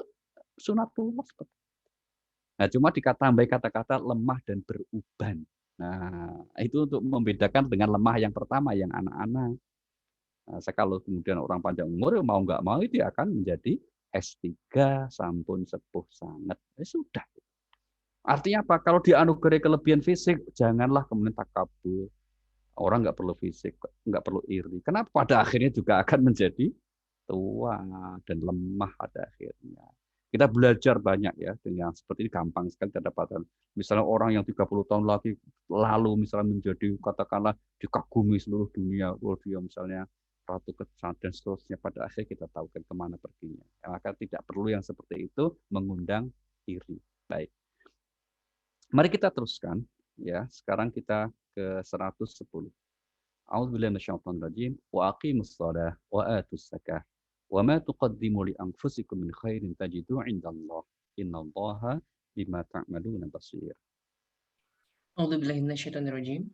[SPEAKER 2] sunatullah seperti itu. Nah, cuma tambah kata-kata lemah dan beruban. Nah, itu untuk membedakan dengan lemah yang pertama, yang anak-anak. Nah, kalau kemudian orang panjang umur, mau nggak mau itu akan menjadi S3, sampun sepuh sangat. Sudah. Artinya apa? Kalau dianugerahi kelebihan fisik, janganlah kemudian takabur. Orang nggak perlu fisik, nggak perlu iri. Kenapa? Pada akhirnya juga akan menjadi tua dan lemah pada akhirnya. Kita belajar banyak ya dengan seperti ini gampang sekali kedapatan. Misalnya orang yang 30 tahun lagi lalu misalnya menjadi katakanlah dikagumi seluruh dunia, dia misalnya ratu kecan dan seterusnya, pada akhirnya kita tahu kan kemana perginya. Maka tidak perlu yang seperti itu mengundang iri. Baik. Mari kita teruskan ya. Sekarang kita ke 110. A'udzubillahi minasyaitonirrajim wa aqimus shalah wa atuz zakah wa ma tuqaddimu li anfusikum min khairin tajidu 'indallah innallaha bima ta'maluna basir.
[SPEAKER 3] A'udzubillahi minasyaitonirrajim.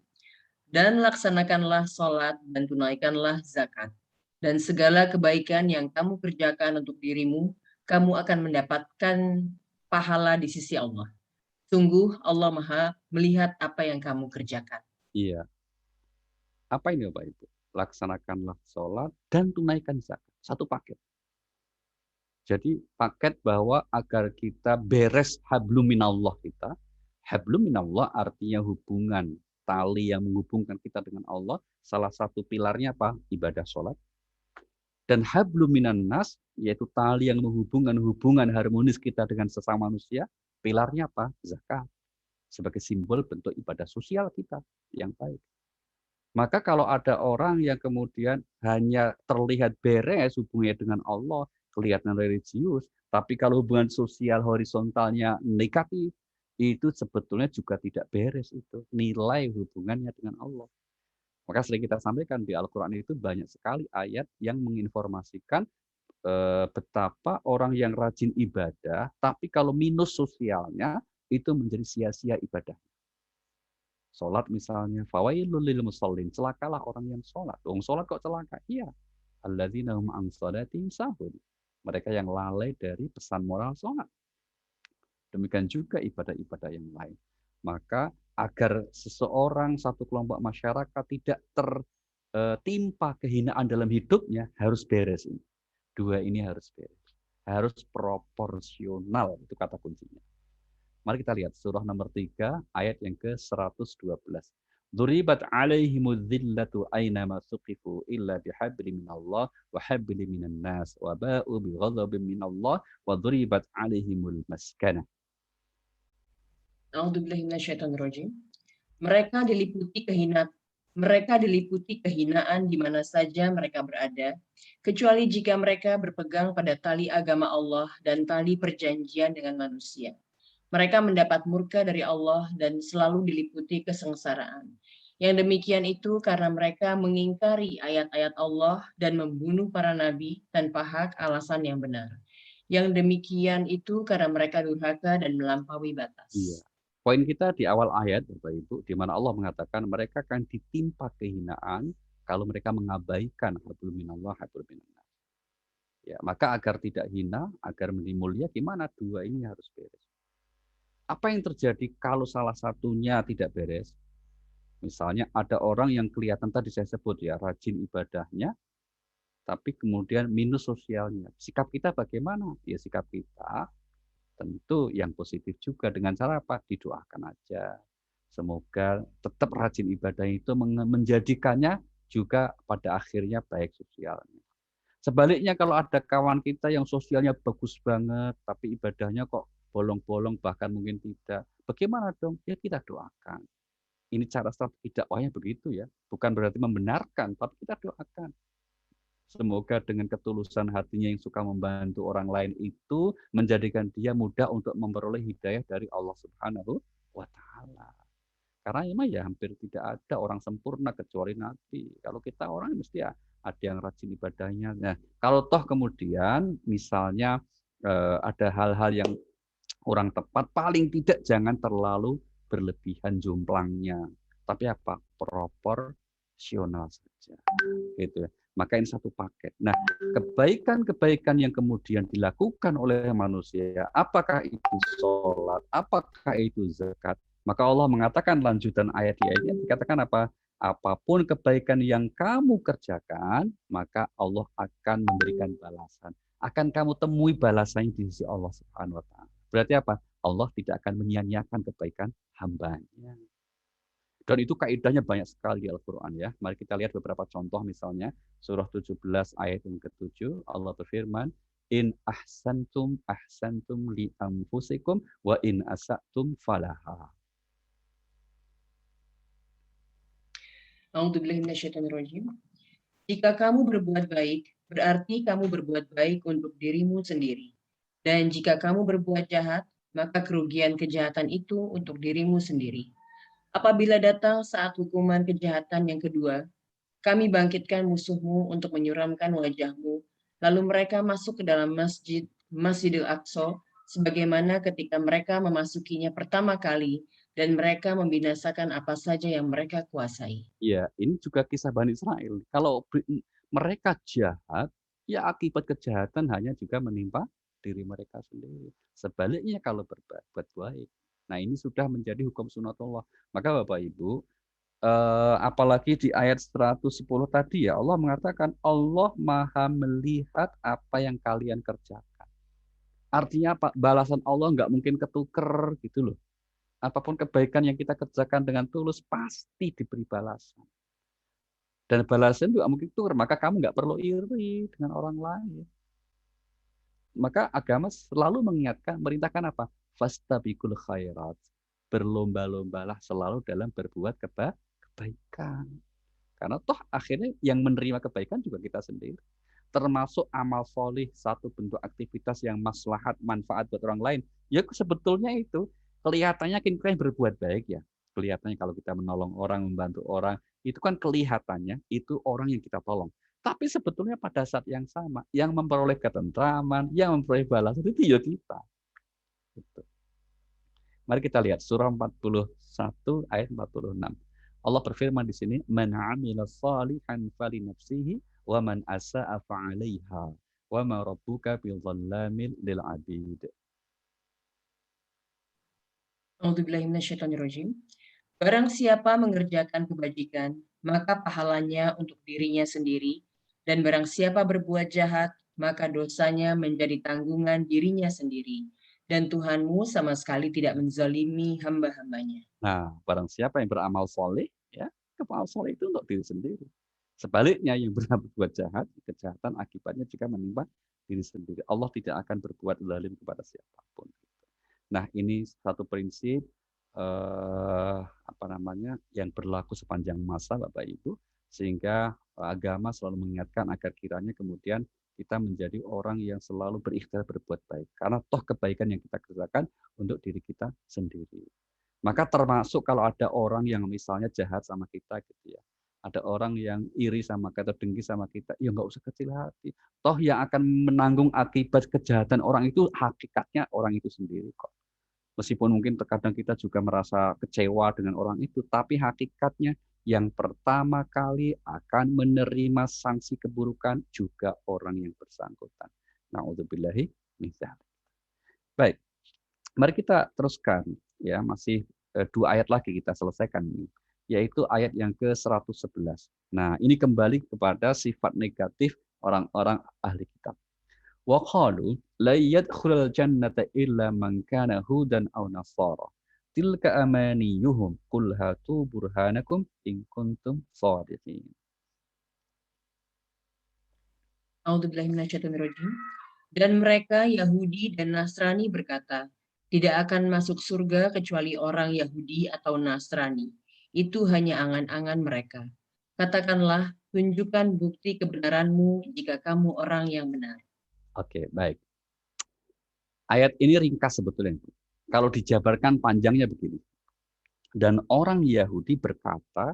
[SPEAKER 3] Dan laksanakanlah sholat dan tunaikanlah zakat. Dan segala kebaikan yang kamu kerjakan untuk dirimu, kamu akan mendapatkan pahala di sisi Allah. Sungguh Allah Maha melihat apa yang kamu kerjakan.
[SPEAKER 2] Iya. Apa ini Bapak Ibu? Laksanakanlah sholat dan tunaikan zakat. Satu paket. Jadi paket bahwa agar kita beres hablum minallah kita. Hablum minallah artinya hubungan, tali yang menghubungkan kita dengan Allah. Salah satu pilarnya apa? Ibadah sholat. Dan hablum minan nas, yaitu tali yang menghubungkan hubungan harmonis kita dengan sesama manusia. Pilarnya apa? Zakat. Sebagai simbol bentuk ibadah sosial kita yang baik. Maka kalau ada orang yang kemudian hanya terlihat beres hubungannya dengan Allah, kelihatan religius, tapi kalau hubungan sosial horizontalnya negatif, itu sebetulnya juga tidak beres itu. Nilai hubungannya dengan Allah. Maka sering kita sampaikan di Al-Quran itu banyak sekali ayat yang menginformasikan betapa orang yang rajin ibadah, tapi kalau minus sosialnya, itu menjadi sia-sia ibadah. Sholat misalnya, fawailul lil musallin, celakalah orang yang sholat. Sholat kok celaka? Iya. Alladzina hum an sholatihim sahun. Mereka yang lalai dari pesan moral sholat. Demikian juga ibadah-ibadah yang lain. Maka agar seseorang, satu kelompok masyarakat tidak tertimpa kehinaan dalam hidupnya, harus beres ini. Dua ini harus beres. Harus proporsional, itu kata kuncinya. Mari kita lihat surah nomor 3 ayat yang ke-112. Duribat alaihimudz dzillatu aynama suqifu illa bihablin minallah wa hablin minan nas wa ba'u bighadabin minallah wa duribat alaihimul maskanah.
[SPEAKER 3] A'udzubillahi minasyaitonirrajim. Mereka diliputi kehinaan di mana saja mereka berada, kecuali jika mereka berpegang pada tali agama Allah dan tali perjanjian dengan manusia. Mereka mendapat murka dari Allah dan selalu diliputi kesengsaraan. Yang demikian itu karena mereka mengingkari ayat-ayat Allah dan membunuh para nabi tanpa hak alasan yang benar. Yang demikian itu karena mereka durhaka dan melampaui batas.
[SPEAKER 2] Iya. Poin kita di awal ayat, Bapak Ibu, di mana Allah mengatakan mereka akan ditimpa kehinaan kalau mereka mengabaikan hablum minallah, hablum minannas. Ya, maka agar tidak hina, agar menjadi mulia, gimana? Dua ini harus beres. Apa yang terjadi kalau salah satunya tidak beres? Misalnya ada orang yang kelihatan tadi saya sebut ya, rajin ibadahnya, tapi kemudian minus sosialnya. Sikap kita bagaimana? Ya sikap kita tentu yang positif juga dengan cara apa? Didoakan aja. Semoga tetap rajin ibadah itu menjadikannya juga pada akhirnya baik sosialnya. Sebaliknya kalau ada kawan kita yang sosialnya bagus banget, tapi ibadahnya kok bolong-bolong bahkan mungkin tidak. Bagaimana dong? Ya kita doakan. Ini cara strategi dakwahnya begitu ya. Bukan berarti membenarkan, tapi kita doakan. Semoga dengan ketulusan hatinya yang suka membantu orang lain itu menjadikan dia mudah untuk memperoleh hidayah dari Allah Subhanahu wa Ta'ala. Karena emang ya hampir tidak ada orang sempurna kecuali Nabi. Kalau kita orang mesti ya ada yang rajin ibadahnya. Nah, kalau toh kemudian misalnya ada hal-hal yang kurang tepat, paling tidak jangan terlalu berlebihan jumlahnya. Tapi apa? Proporsional saja. Gitu ya. Maka ini satu paket. Nah, kebaikan-kebaikan yang kemudian dilakukan oleh manusia, apakah itu sholat, apakah itu zakat, maka Allah mengatakan lanjutan ayat di ayatnya dikatakan apa? Apapun kebaikan yang kamu kerjakan, maka Allah akan memberikan balasan. Akan kamu temui balasannya di sisi Allah Subhanahu wa Ta'ala. Berarti apa? Allah tidak akan menyia-nyiakan kebaikan hambanya. Dan itu kaidahnya banyak sekali di Al-Quran ya. Mari kita lihat beberapa contoh misalnya. Surah 17 ayat yang ke-7. Allah berfirman, In ahsantum li anfusikum wa in asa'tum falaha.
[SPEAKER 3] Jika kamu berbuat baik, berarti kamu berbuat baik untuk dirimu sendiri. Dan jika kamu berbuat jahat, maka kerugian kejahatan itu untuk dirimu sendiri. Apabila datang saat hukuman kejahatan yang kedua, kami bangkitkan musuhmu untuk menyuramkan wajahmu, lalu mereka masuk ke dalam Masjidil Aqsa, sebagaimana ketika mereka memasukinya pertama kali, dan mereka membinasakan apa saja yang mereka kuasai.
[SPEAKER 2] Ya, ini juga kisah Bani Israel. Kalau mereka jahat, ya akibat kejahatan hanya juga menimpa diri mereka sendiri. Sebaliknya kalau berbuat baik. Nah, ini sudah menjadi hukum sunatullah. Maka Bapak Ibu, apalagi di ayat 110 tadi ya, Allah mengatakan Allah Maha melihat apa yang kalian kerjakan. Artinya apa? Balasan Allah nggak mungkin ketuker gitu loh. Apapun kebaikan yang kita kerjakan dengan tulus pasti diberi balasan. Dan balasan juga mungkin tuker, maka kamu nggak perlu iri dengan orang lain. Maka agama selalu mengingatkan, merintahkan apa? fastabiqul khairat. Berlomba-lombalah selalu dalam berbuat kebaikan. Karena toh akhirnya yang menerima kebaikan juga kita sendiri. Termasuk amal solih, satu bentuk aktivitas yang maslahat, manfaat buat orang lain. Ya sebetulnya itu kelihatannya kita berbuat baik ya. Kelihatannya kalau kita menolong orang, membantu orang, itu kan kelihatannya itu orang yang kita tolong. Tapi sebetulnya pada saat yang sama, yang memperoleh ketentraman, yang memperoleh balasan itu ya kita. Gitu. Mari kita lihat surah 41 ayat 46. Allah berfirman di sini, "Man 'amila shalihan falinafsihi wa man asa'a fa'alaiha wa ma rabbuka bidzallamin lil 'abid."
[SPEAKER 3] A'udzubillahiminasyaitonirrajim. Barang siapa mengerjakan kebajikan, maka pahalanya untuk dirinya sendiri, dan barang siapa berbuat jahat, maka dosanya menjadi tanggungan dirinya sendiri. Dan Tuhanmu sama sekali tidak menzalimi hamba-hambanya.
[SPEAKER 2] Nah, barang siapa yang beramal soleh, ya, amal soleh itu untuk diri sendiri. Sebaliknya yang berbuat jahat, kejahatan akibatnya juga menimpa diri sendiri. Allah tidak akan berbuat zalim kepada siapapun. Nah, ini satu prinsip yang berlaku sepanjang masa, Bapak Ibu, sehingga agama selalu mengingatkan agar kiranya kemudian kita menjadi orang yang selalu berikhtiar berbuat baik. Karena toh kebaikan yang kita kerjakan untuk diri kita sendiri. Maka termasuk kalau ada orang yang misalnya jahat sama kita gitu ya. Ada orang yang iri sama kita, dengki sama kita, ya nggak usah kecil hati. Toh yang akan menanggung akibat kejahatan orang itu hakikatnya orang itu sendiri kok. Meskipun mungkin terkadang kita juga merasa kecewa dengan orang itu, tapi hakikatnya yang pertama kali akan menerima sanksi keburukan juga orang yang bersangkutan. Na'udzubillahi min dzalik. Baik, mari kita teruskan ya, masih 2 ayat lagi kita selesaikan ini, yaitu ayat yang ke-111. Nah, ini kembali kepada sifat negatif orang-orang ahli kitab. Wa qalu la yadkhulul jannata illa man kana hudan aw nasara. Tilka amaniyuhum qul hatu burhanakum in kuntum shadiqin.
[SPEAKER 3] A'udzubillahiminasyaitonirrajim. Dan mereka Yahudi dan Nasrani berkata, tidak akan masuk surga kecuali orang Yahudi atau Nasrani. Itu hanya angan-angan mereka. Katakanlah, tunjukkan bukti kebenaranmu jika kamu orang yang benar.
[SPEAKER 2] Oke, baik. Ayat ini ringkas sebetulnya. Kalau dijabarkan panjangnya begini. Dan orang Yahudi berkata,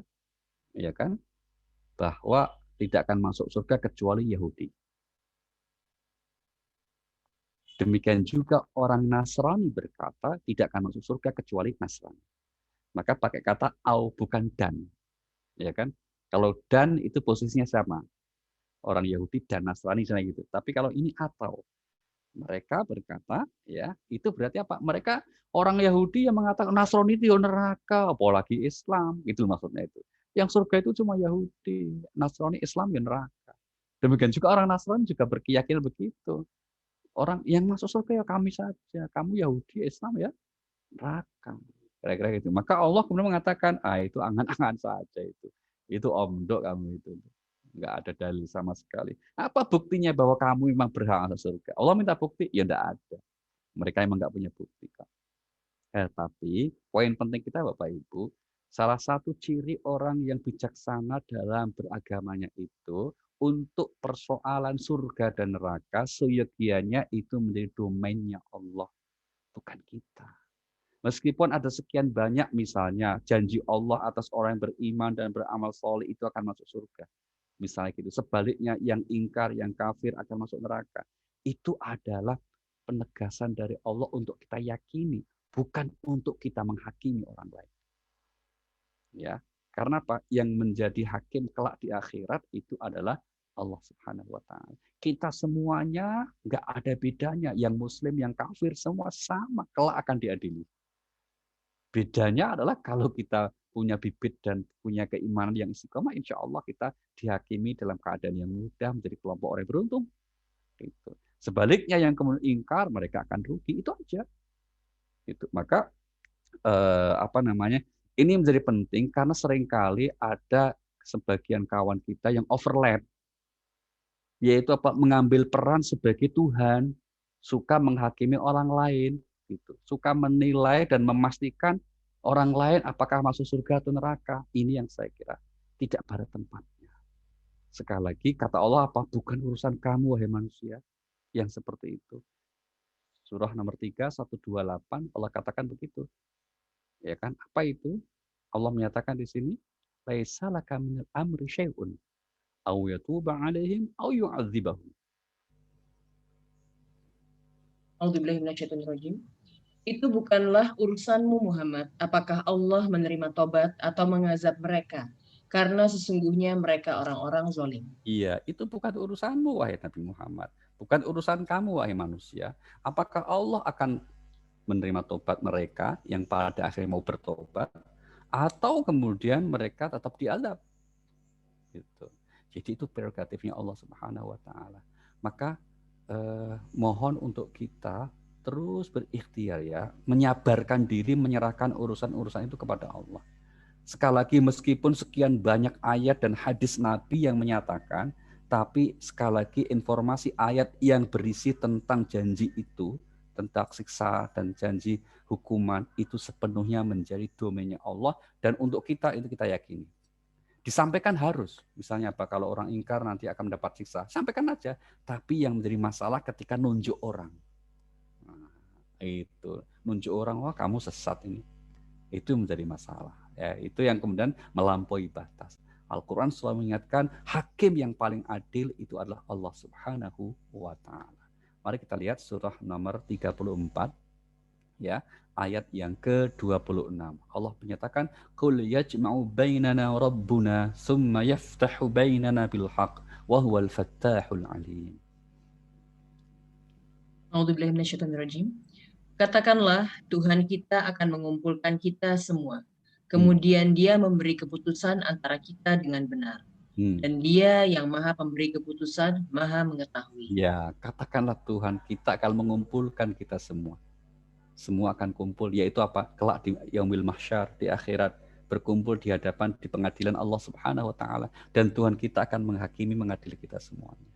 [SPEAKER 2] ya kan, bahwa tidak akan masuk surga kecuali Yahudi. Demikian juga orang Nasrani berkata tidak akan masuk surga kecuali Nasrani. Maka pakai kata au bukan dan. Ya kan? Kalau dan itu posisinya sama. Orang Yahudi dan Nasrani misalnya gitu. Tapi kalau ini atau mereka berkata ya, itu berarti apa? Mereka orang Yahudi yang mengatakan Nasrani itu neraka, apalagi Islam, itu maksudnya itu. Yang surga itu cuma Yahudi, Nasrani, Islam ya neraka. Demikian juga orang Nasrani juga berkeyakinan begitu. Orang yang masuk surga ya kami saja, kamu Yahudi, Islam ya neraka. Kira-kira gitu. Maka Allah kemudian mengatakan, itu angan-angan saja itu. Itu omdok kamu itu. Enggak ada dalil sama sekali. Apa buktinya bahwa kamu memang berhak masuk surga? Allah minta bukti? Ya enggak ada. Mereka memang enggak punya bukti. Tapi poin penting kita Bapak Ibu, salah satu ciri orang yang bijaksana dalam beragamanya itu untuk persoalan surga dan neraka seyogianya itu menjadi domainnya Allah, bukan kita. Meskipun ada sekian banyak misalnya janji Allah atas orang yang beriman dan beramal soleh itu akan masuk surga. Misalnya gitu. Sebaliknya yang ingkar, yang kafir akan masuk neraka. Itu adalah penegasan dari Allah untuk kita yakini, bukan untuk kita menghakimi orang lain. Ya, karena apa? Yang menjadi hakim kelak di akhirat itu adalah Allah Subhanahu wa taala. Kita semuanya nggak ada bedanya, yang muslim, yang kafir semua sama, kelak akan diadili. Bedanya adalah kalau kita punya bibit dan punya keimanan yang istiqomah, insya Allah kita dihakimi dalam keadaan yang mudah menjadi kelompok orang yang beruntung. Gitu. Sebaliknya yang kemudian ingkar, mereka akan rugi, itu aja. Gitu. Maka ini menjadi penting karena seringkali ada sebagian kawan kita yang overlap, yaitu mengambil peran sebagai Tuhan, suka menghakimi orang lain. gitu. Suka menilai dan memastikan orang lain apakah masuk surga atau neraka. Ini yang saya kira tidak pada tempatnya. Sekali lagi kata Allah apa? Bukan urusan kamu wahai manusia yang seperti itu. Surah nomor 3, 128 Allah katakan begitu. Ya kan? Apa itu? Allah menyatakan di sini, laisa laka minal amri syai'un aw yatuba 'alaihim aw yu'adzibahum.
[SPEAKER 3] A'udzubillahiminasyaitonirrajim. Itu bukanlah urusanmu Muhammad, apakah Allah menerima tobat atau mengazab mereka, karena sesungguhnya mereka orang-orang zalim.
[SPEAKER 2] Iya, itu bukan urusanmu wahai Nabi Muhammad. Bukan urusan kamu wahai manusia. Apakah Allah akan menerima tobat mereka yang pada akhirnya mau bertobat atau kemudian mereka tetap diazab. Gitu. Jadi itu prerogatifnya Allah Subhanahu wa taala. Maka mohon untuk kita terus berikhtiar ya, menyabarkan diri, menyerahkan urusan-urusan itu kepada Allah. Sekali lagi meskipun sekian banyak ayat dan hadis Nabi yang menyatakan, tapi sekali lagi informasi ayat yang berisi tentang janji itu, tentang siksa dan janji hukuman itu sepenuhnya menjadi domainnya Allah, dan untuk kita itu kita yakini. Disampaikan harus, misalnya apa, kalau orang ingkar nanti akan mendapat siksa, sampaikan aja. Tapi yang menjadi masalah ketika nunjuk orang. Nah, itu, nunjuk orang, wah kamu sesat ini. Itu menjadi masalah. Ya, itu yang kemudian melampaui batas. Al-Quran selalu mengingatkan, hakim yang paling adil itu adalah Allah Subhanahu wa ta'ala. Mari kita lihat surah nomor 34. Ya, ayat yang ke-26. Allah menyatakan, "Qul yajma'u bainana rabbuna tsumma yaftahu bainana bil haqq wa huwal fattahul alim."
[SPEAKER 3] A'udzubillahiminasyaitonirrajim. Katakanlah, Tuhan kita akan mengumpulkan kita semua. Kemudian Dia memberi keputusan antara kita dengan benar. Dan Dia yang Maha Pemberi keputusan, Maha Mengetahui.
[SPEAKER 2] Ya, katakanlah Tuhan kita akan mengumpulkan kita semua. Semua akan kumpul, yaitu apa? Kelak di yaumil mahsyar, di akhirat, berkumpul di hadapan di pengadilan Allah Subhanahu wa taala, dan Tuhan kita akan menghakimi, mengadili kita semuanya.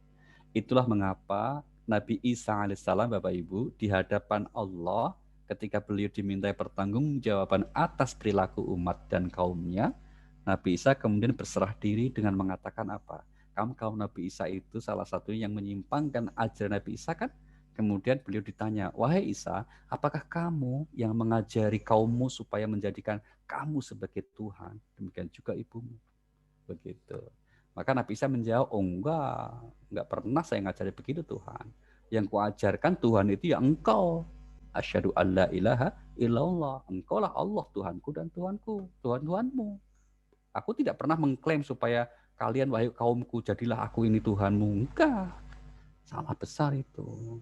[SPEAKER 2] Itulah mengapa Nabi Isa alaihissalam, Bapak Ibu, di hadapan Allah ketika beliau dimintai pertanggungjawaban atas perilaku umat dan kaumnya, Nabi Isa kemudian berserah diri dengan mengatakan apa? Kaum Nabi Isa itu salah satunya yang menyimpangkan ajaran Nabi Isa kan? Kemudian beliau ditanya, wahai Isa, apakah kamu yang mengajari kaummu supaya menjadikan kamu sebagai Tuhan? Demikian juga ibumu. Begitu. Maka Nabi Isa menjawab, oh enggak pernah saya ngajari begitu Tuhan. Yang kuajarkan Tuhan itu ya engkau. Asyhadu an la ilaha illallah. Engkaulah Allah Tuhanku dan Tuhanku, Tuhan-Tuhanmu. Aku tidak pernah mengklaim supaya kalian wahai kaumku jadilah aku ini Tuhanmu. Enggak. Salah besar itu.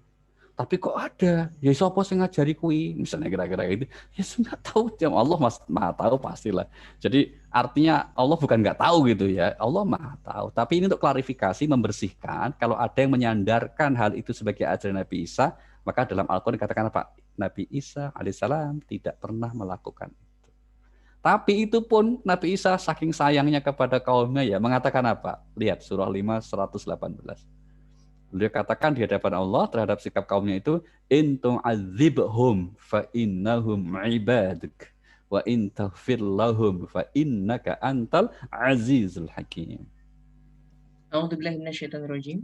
[SPEAKER 2] Tapi kok ada, ya siapa sing ngajari kui, misalnya kira-kira gitu. Ya nggak tahu, Allah maha tahu pastilah. Jadi artinya Allah bukan nggak tahu gitu ya, Allah maha tahu. Tapi ini untuk klarifikasi, membersihkan. Kalau ada yang menyandarkan hal itu sebagai ajaran Nabi Isa, maka dalam Al-Quran dikatakan apa? Nabi Isa alaihissalam tidak pernah melakukan itu. Tapi itu pun Nabi Isa saking sayangnya kepada kaumnya ya mengatakan apa? Lihat surah 5 118. Beliau katakan di hadapan Allah terhadap sikap kaumnya itu, in tu'adzibhum fa innahum ibaduk wa in taghfir lahum fa innaka antal azizul hakim.
[SPEAKER 3] A'udzubillahiminasyaitonirrajim.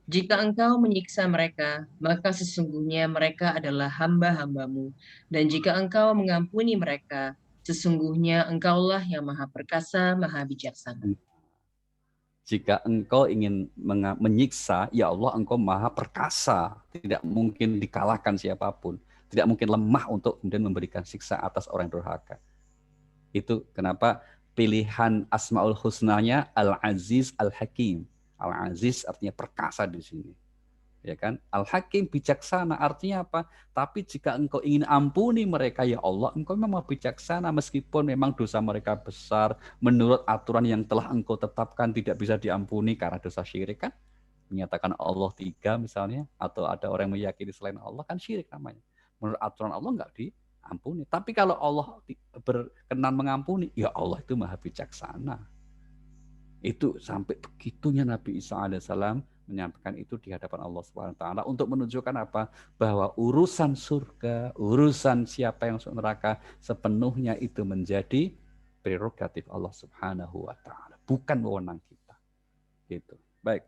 [SPEAKER 3] Jika engkau menyiksa mereka, maka sesungguhnya mereka adalah hamba-hambamu. Dan jika engkau mengampuni mereka, sesungguhnya engkaulah yang maha perkasa, maha bijaksana.
[SPEAKER 2] Jika engkau ingin menyiksa, ya Allah engkau maha perkasa. Tidak mungkin dikalahkan siapapun. Tidak mungkin lemah untuk kemudian memberikan siksa atas orang durhaka. Itu kenapa pilihan Asmaul Husnanya Al-Aziz Al-Hakim. Al-Aziz artinya perkasa di sini. Ya kan? Al-Hakim bijaksana artinya apa? Tapi jika engkau ingin ampuni mereka ya Allah, engkau memang bijaksana meskipun memang dosa mereka besar menurut aturan yang telah engkau tetapkan tidak bisa diampuni karena dosa syirik kan? Menyatakan Allah 3 misalnya, atau ada orang yang meyakini selain Allah kan syirik namanya. Menurut aturan Allah enggak diampuni. Tapi kalau Allah berkenan mengampuni, ya Allah itu maha bijaksana. Itu sampai begitunya Nabi Isa alaihissalam menyampaikan itu di hadapan Allah Subhanahu wa taala untuk menunjukkan apa? Bahwa urusan surga, urusan siapa yang masuk neraka sepenuhnya itu menjadi prerogatif Allah Subhanahu wa taala, bukan wewenang kita. Gitu. Baik.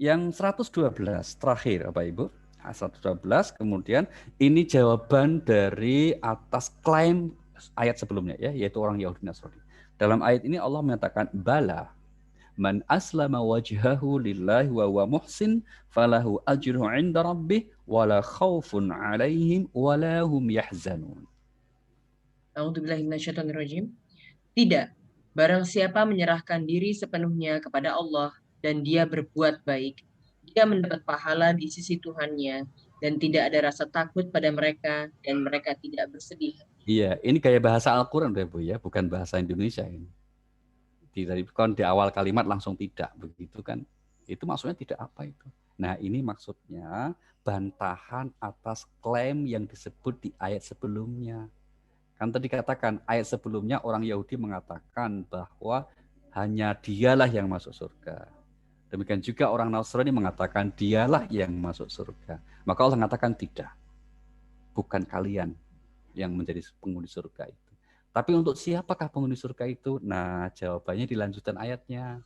[SPEAKER 2] Yang 112 terakhir Bapak Ibu. 112 kemudian ini jawaban dari atas klaim ayat sebelumnya ya, yaitu orang Yahudi Nasrani. Dalam ayat ini Allah menyatakan bala man aslama wajhahu lillahi wa huwa muhsin falahu ajruhu 'inda rabbih wala khaufun 'alaihim wala hum yahzanun.
[SPEAKER 3] A'udzubillahi minasyaitonirrajim. Tidak, barang siapa menyerahkan diri sepenuhnya kepada Allah dan dia berbuat baik, dia mendapat pahala di sisi Tuhannya dan tidak ada rasa takut pada mereka dan mereka tidak bersedih.
[SPEAKER 2] Iya, ini kayak bahasa Al-Quran Bu ya, bukan bahasa Indonesia ini. Di awal kalimat langsung tidak begitu kan? Itu maksudnya tidak apa itu. Nah, ini maksudnya bantahan atas klaim yang disebut di ayat sebelumnya. Kan tadi katakan ayat sebelumnya orang Yahudi mengatakan bahwa hanya dialah yang masuk surga. Demikian juga orang Nasrani mengatakan dialah yang masuk surga. Maka Allah mengatakan tidak. Bukan kalian yang menjadi penghuni surga itu. Tapi untuk siapakah penghuni surga itu? Nah, jawabannya di lanjutan ayatnya.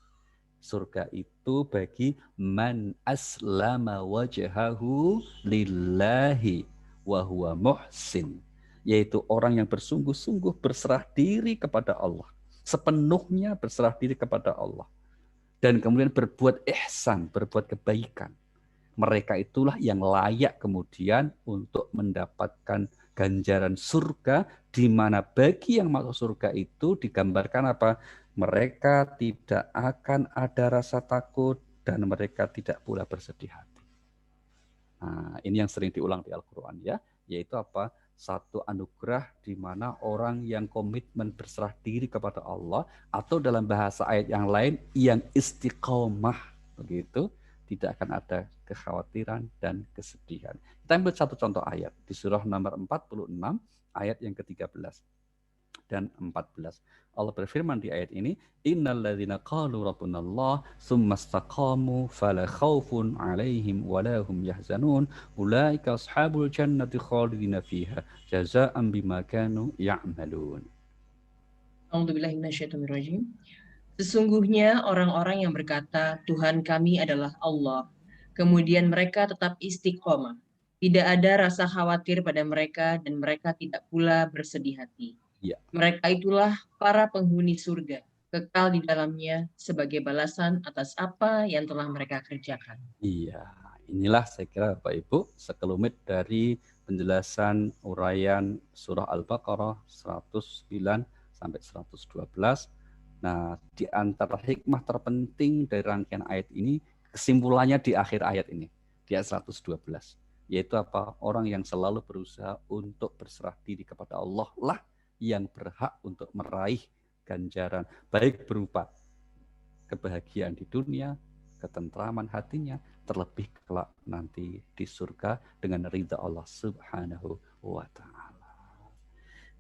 [SPEAKER 2] Surga itu bagi man aslama wajhahu lillahi wa huwa muhsin. Yaitu orang yang bersungguh-sungguh berserah diri kepada Allah. Sepenuhnya berserah diri kepada Allah. Dan kemudian berbuat ihsan, berbuat kebaikan. Mereka itulah yang layak kemudian untuk mendapatkan ganjaran surga, di mana bagi yang masuk surga itu digambarkan apa? Mereka tidak akan ada rasa takut dan mereka tidak pula bersedih hati. Nah, ini yang sering diulang di Al-Quran ya, yaitu apa? Satu anugerah di mana orang yang komitmen berserah diri kepada Allah, atau dalam bahasa ayat yang lain yang istiqomah begitu, tidak akan ada kekhawatiran dan kesedihan. Kita ambil satu contoh ayat di surah nomor 46 ayat yang ke-13 dan 14. Allah berfirman di ayat ini, innalladzina qalu rabbunallah tsumma istaqamu fala khaufun 'alaihim wala hum yahzanun ulaika ashabul jannati khalidina fiha jazaa'an bima kanu ya'malun.
[SPEAKER 3] A'udzubillahi minasyaitonirrajim. Sesungguhnya orang-orang yang berkata Tuhan kami adalah Allah, kemudian mereka tetap istiqomah. Tidak ada rasa khawatir pada mereka dan mereka tidak pula bersedih hati.
[SPEAKER 2] Ya.
[SPEAKER 3] Mereka itulah para penghuni surga, kekal di dalamnya sebagai balasan atas apa yang telah mereka kerjakan.
[SPEAKER 2] Iya, inilah saya kira Bapak Ibu sekelumit dari penjelasan uraian surah Al-Baqarah 109 sampai 112. Nah, di antara hikmah terpenting dari rangkaian ayat ini, kesimpulannya di akhir ayat ini, di ayat 112. Yaitu apa? Orang yang selalu berusaha untuk berserah diri kepada Allah lah yang berhak untuk meraih ganjaran, baik berupa kebahagiaan di dunia, ketentraman hatinya, terlebih kelak nanti di surga dengan ridha Allah Subhanahu wa taala.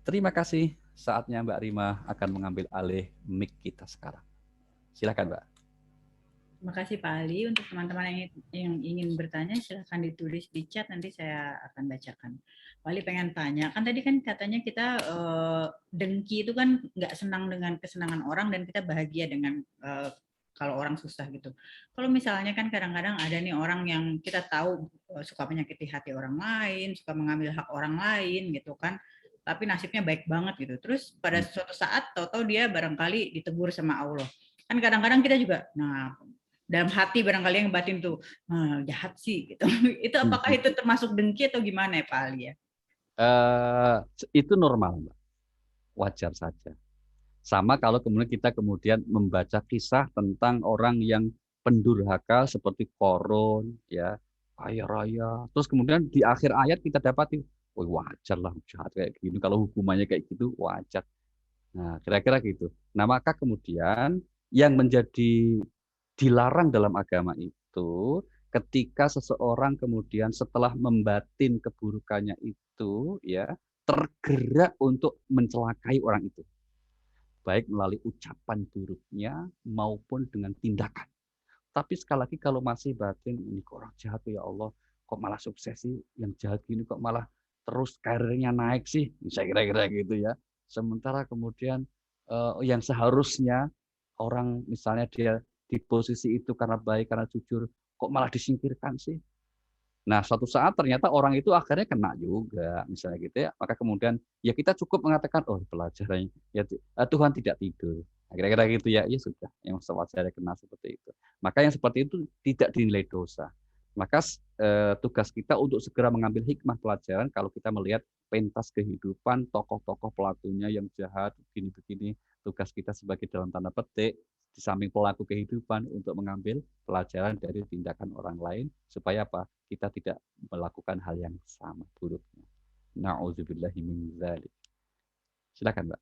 [SPEAKER 2] Terima kasih. Saatnya Mbak Rima akan mengambil alih mic kita sekarang. Silakan, Mbak.
[SPEAKER 1] Terima kasih Pak Ali. Untuk teman-teman yang ingin bertanya, silahkan ditulis di chat, nanti saya akan bacakan. Pak Ali pengen tanya, kan tadi kan katanya kita dengki itu kan nggak senang dengan kesenangan orang dan kita bahagia dengan kalau orang susah gitu. Kalau misalnya kan kadang-kadang ada nih orang yang kita tahu suka menyakiti hati orang lain, suka mengambil hak orang lain gitu kan, tapi nasibnya baik banget gitu. Terus pada suatu saat tahu-tahu dia barangkali ditegur sama Allah. Kan kadang-kadang kita juga, nah dalam hati barangkali yang batin tuh jahat sih gitu. Itu apakah itu termasuk dengki atau gimana ya Pak Ali ya?
[SPEAKER 2] Itu normal, Mbak. Wajar saja. Sama kalau kemudian membaca kisah tentang orang yang pendurhaka seperti Qarun, ya, kaya raya. Terus kemudian di akhir ayat kita dapati, wajar lah jahat kayak gini. Kalau hukumannya kayak gitu wajar. Nah, kira-kira gitu. Nah, maka kemudian yang menjadi dilarang dalam agama itu ketika seseorang kemudian setelah membatin keburukannya itu ya tergerak untuk mencelakai orang itu, baik melalui ucapan buruknya maupun dengan tindakan. Tapi sekali lagi kalau masih batin, ini kok orang jahat ya Allah, kok malah sukses sih, yang jahat gini kok malah terus karirnya naik sih, saya kira-kira gitu ya. Sementara kemudian yang seharusnya orang misalnya dia di posisi itu karena baik, karena jujur, kok malah disingkirkan sih. Nah, suatu saat ternyata orang itu akhirnya kena juga, misalnya gitu ya. Maka kemudian ya kita cukup mengatakan, oh pelajarannya ya Tuhan tidak tidur. Nah, kira-kira gitu ya, ya sudah, yang sewajarnya kena seperti itu. Maka yang seperti itu tidak dinilai dosa. Maka tugas kita untuk segera mengambil hikmah pelajaran kalau kita melihat pentas kehidupan tokoh-tokoh pelakunya yang jahat begini-begini, tugas kita sebagai dalam tanda petik di samping pelaku kehidupan untuk mengambil pelajaran dari tindakan orang lain supaya apa? Kita tidak melakukan hal yang sama buruknya. Na'udzubillahi min dzalik. Silakan, Mbak.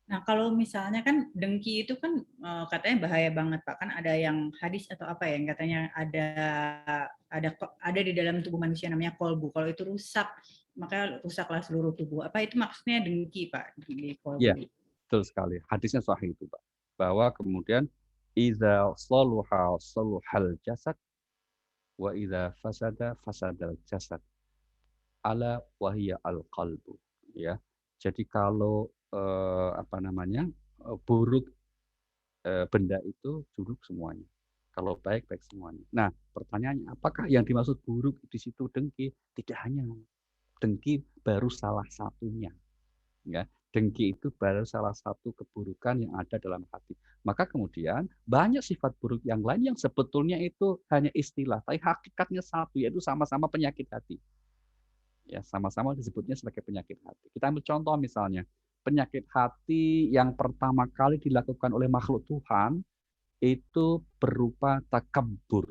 [SPEAKER 1] Nah, kalau misalnya kan dengki itu kan katanya bahaya banget, Pak. Kan ada yang hadis atau apa ya, yang katanya ada di dalam tubuh manusia namanya kolbu. Kalau itu rusak, maka rusaklah seluruh tubuh. Apa itu maksudnya dengki, Pak, di kolbu?
[SPEAKER 2] Ya, betul sekali. Hadisnya sahih itu, Pak. Bahwa kemudian idza saluha saluhal jasad wa idza fasada fasadal jasad. Ala wahiyya al-qalbu, ya. Jadi kalau buruk benda itu buruk semuanya. Kalau baik baik semuanya. Nah, pertanyaannya apakah yang dimaksud buruk di situ dengki? Tidak hanya dengki baru salah satunya, ya. Dengki itu baru salah satu keburukan yang ada dalam hati. Maka kemudian banyak sifat buruk yang lain yang sebetulnya itu hanya istilah, tapi hakikatnya satu, yaitu sama-sama penyakit hati. Ya, sama-sama disebutnya sebagai penyakit hati. Kita ambil contoh misalnya, penyakit hati yang pertama kali dilakukan oleh makhluk Tuhan itu berupa takabur.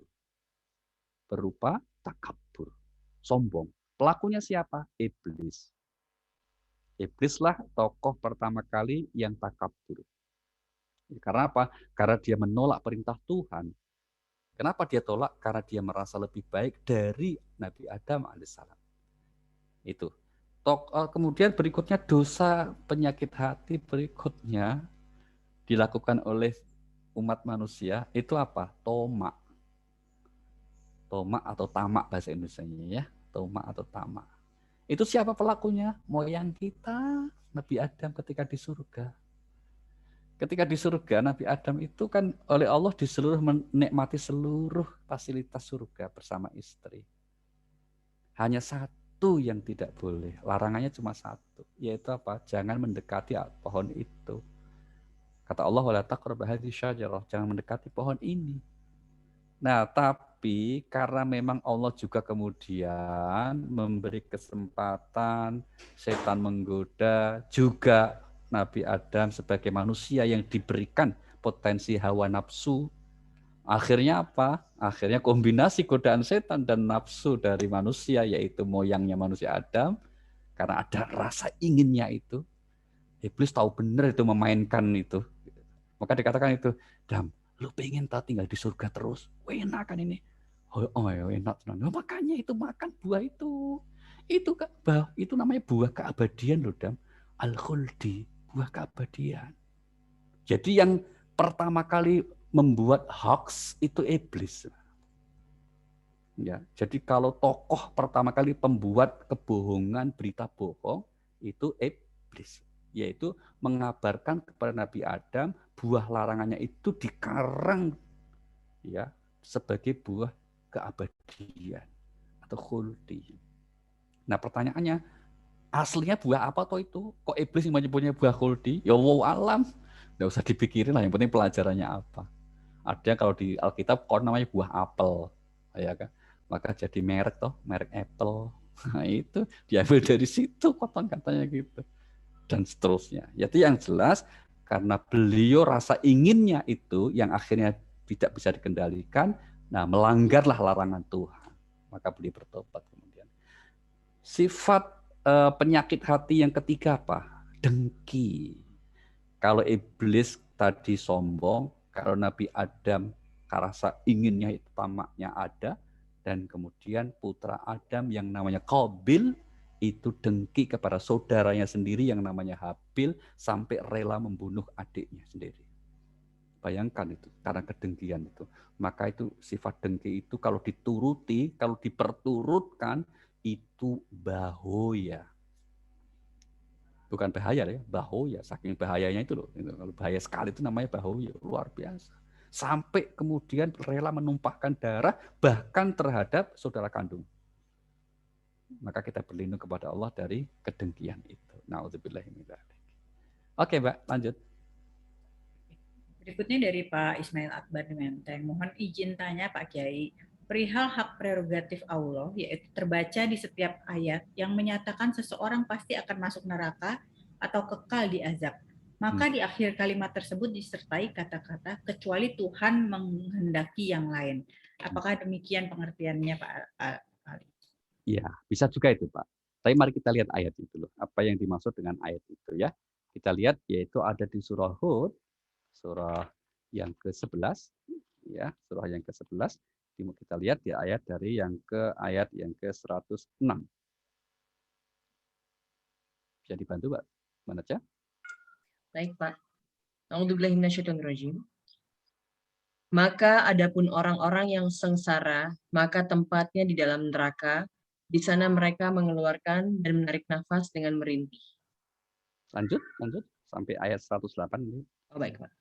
[SPEAKER 2] Berupa takabur, sombong. Pelakunya siapa? Iblis. Iblislah tokoh pertama kali yang takabur. Karena apa? Karena dia menolak perintah Tuhan. Kenapa dia tolak? Karena dia merasa lebih baik dari Nabi Adam alaihissalam. Itu. Kemudian berikutnya dosa penyakit hati berikutnya dilakukan oleh umat manusia itu apa? Tomak. Tomak atau tamak bahasa Indonesianya ya. Tomak atau tamak. Itu siapa pelakunya? Moyang kita, Nabi Adam ketika di surga. Ketika di surga, Nabi Adam itu kan oleh Allah menikmati seluruh fasilitas surga bersama istri. Hanya satu yang tidak boleh, larangannya cuma satu, yaitu apa? Jangan mendekati pohon itu. Kata Allah, wala taqrabu hadhihi syajarah, jangan mendekati pohon ini. Nah, tapi karena memang Allah juga kemudian memberi kesempatan setan menggoda, juga Nabi Adam sebagai manusia yang diberikan potensi hawa nafsu. Akhirnya apa? Akhirnya kombinasi godaan setan dan nafsu dari manusia, yaitu moyangnya manusia Adam, karena ada rasa inginnya itu. Iblis tahu benar itu memainkan itu. Maka dikatakan itu, Dam, lu pengen tak tinggal di surga terus? Enak kan ini? Oh ya enak. Oh, makanya itu makan buah itu. Itu namanya buah keabadian loh, Dam. Al-khuldi, buah keabadian. Jadi yang pertama kali membuat hoax itu iblis. Ya, jadi kalau tokoh pertama kali pembuat kebohongan, berita bohong itu iblis, yaitu mengabarkan kepada Nabi Adam buah larangannya itu dikarang ya sebagai buah keabadian atau khuldi. Nah, pertanyaannya aslinya buah apa toh itu? Kok iblis yang menyebutnya buah khuldi? Ya wow alam. Nggak usah dipikirin lah, yang penting pelajarannya apa. Ada kalau di Alkitab kok namanya buah apel, ya kan? Maka jadi merek toh, merek Apple. Nah, itu diambil dari situ koton katanya gitu. Dan seterusnya. Jadi yang jelas karena beliau rasa inginnya itu yang akhirnya tidak bisa dikendalikan, nah melanggarlah larangan Tuhan. Maka beliau bertobat kemudian. Sifat penyakit hati yang ketiga apa? Dengki. Kalau iblis tadi sombong, kalau Nabi Adam rasa inginnya itu tamaknya ada, dan kemudian putra Adam yang namanya Qabil itu dengki kepada saudaranya sendiri yang namanya Habil sampai rela membunuh adiknya sendiri. Bayangkan itu, karena kedengkian itu. Maka itu sifat dengki itu kalau dituruti, kalau diperturutkan, itu bahaya. Bukan bahaya ya, bahaya. Saking bahayanya itu loh. Kalau bahaya sekali itu namanya bahaya, luar biasa. Sampai kemudian rela menumpahkan darah bahkan terhadap saudara kandung. Maka kita berlindung kepada Allah dari kedengkian itu. Na'udzubillahi min dzalik. Oke, Mbak, lanjut.
[SPEAKER 1] Berikutnya dari Pak Ismail Akbar di Menteng. Mohon izin tanya Pak Kiai, perihal hak prerogatif Allah, yaitu terbaca di setiap ayat yang menyatakan seseorang pasti akan masuk neraka atau kekal di azab. Maka di akhir kalimat tersebut disertai kata-kata kecuali Tuhan menghendaki yang lain. Apakah demikian pengertiannya Pak Ali?
[SPEAKER 2] Iya, bisa juga itu, Pak. Tapi mari kita lihat ayat itu loh. Apa yang dimaksud dengan ayat itu ya. Kita lihat yaitu ada di surah Hud, surah yang ke-11 ya, surah yang ke-11. Kita lihat di ayat dari yang ke ayat yang ke-106. Bisa dibantu, Pak? Membaca?
[SPEAKER 3] Baik, Pak. A'udzubillahi minasyaitonirrajim. Maka adapun orang-orang yang sengsara, maka tempatnya di dalam neraka, di sana mereka mengeluarkan dan menarik nafas dengan merintih.
[SPEAKER 2] Lanjut sampai ayat 108 ini.
[SPEAKER 3] Oh, baik, Pak.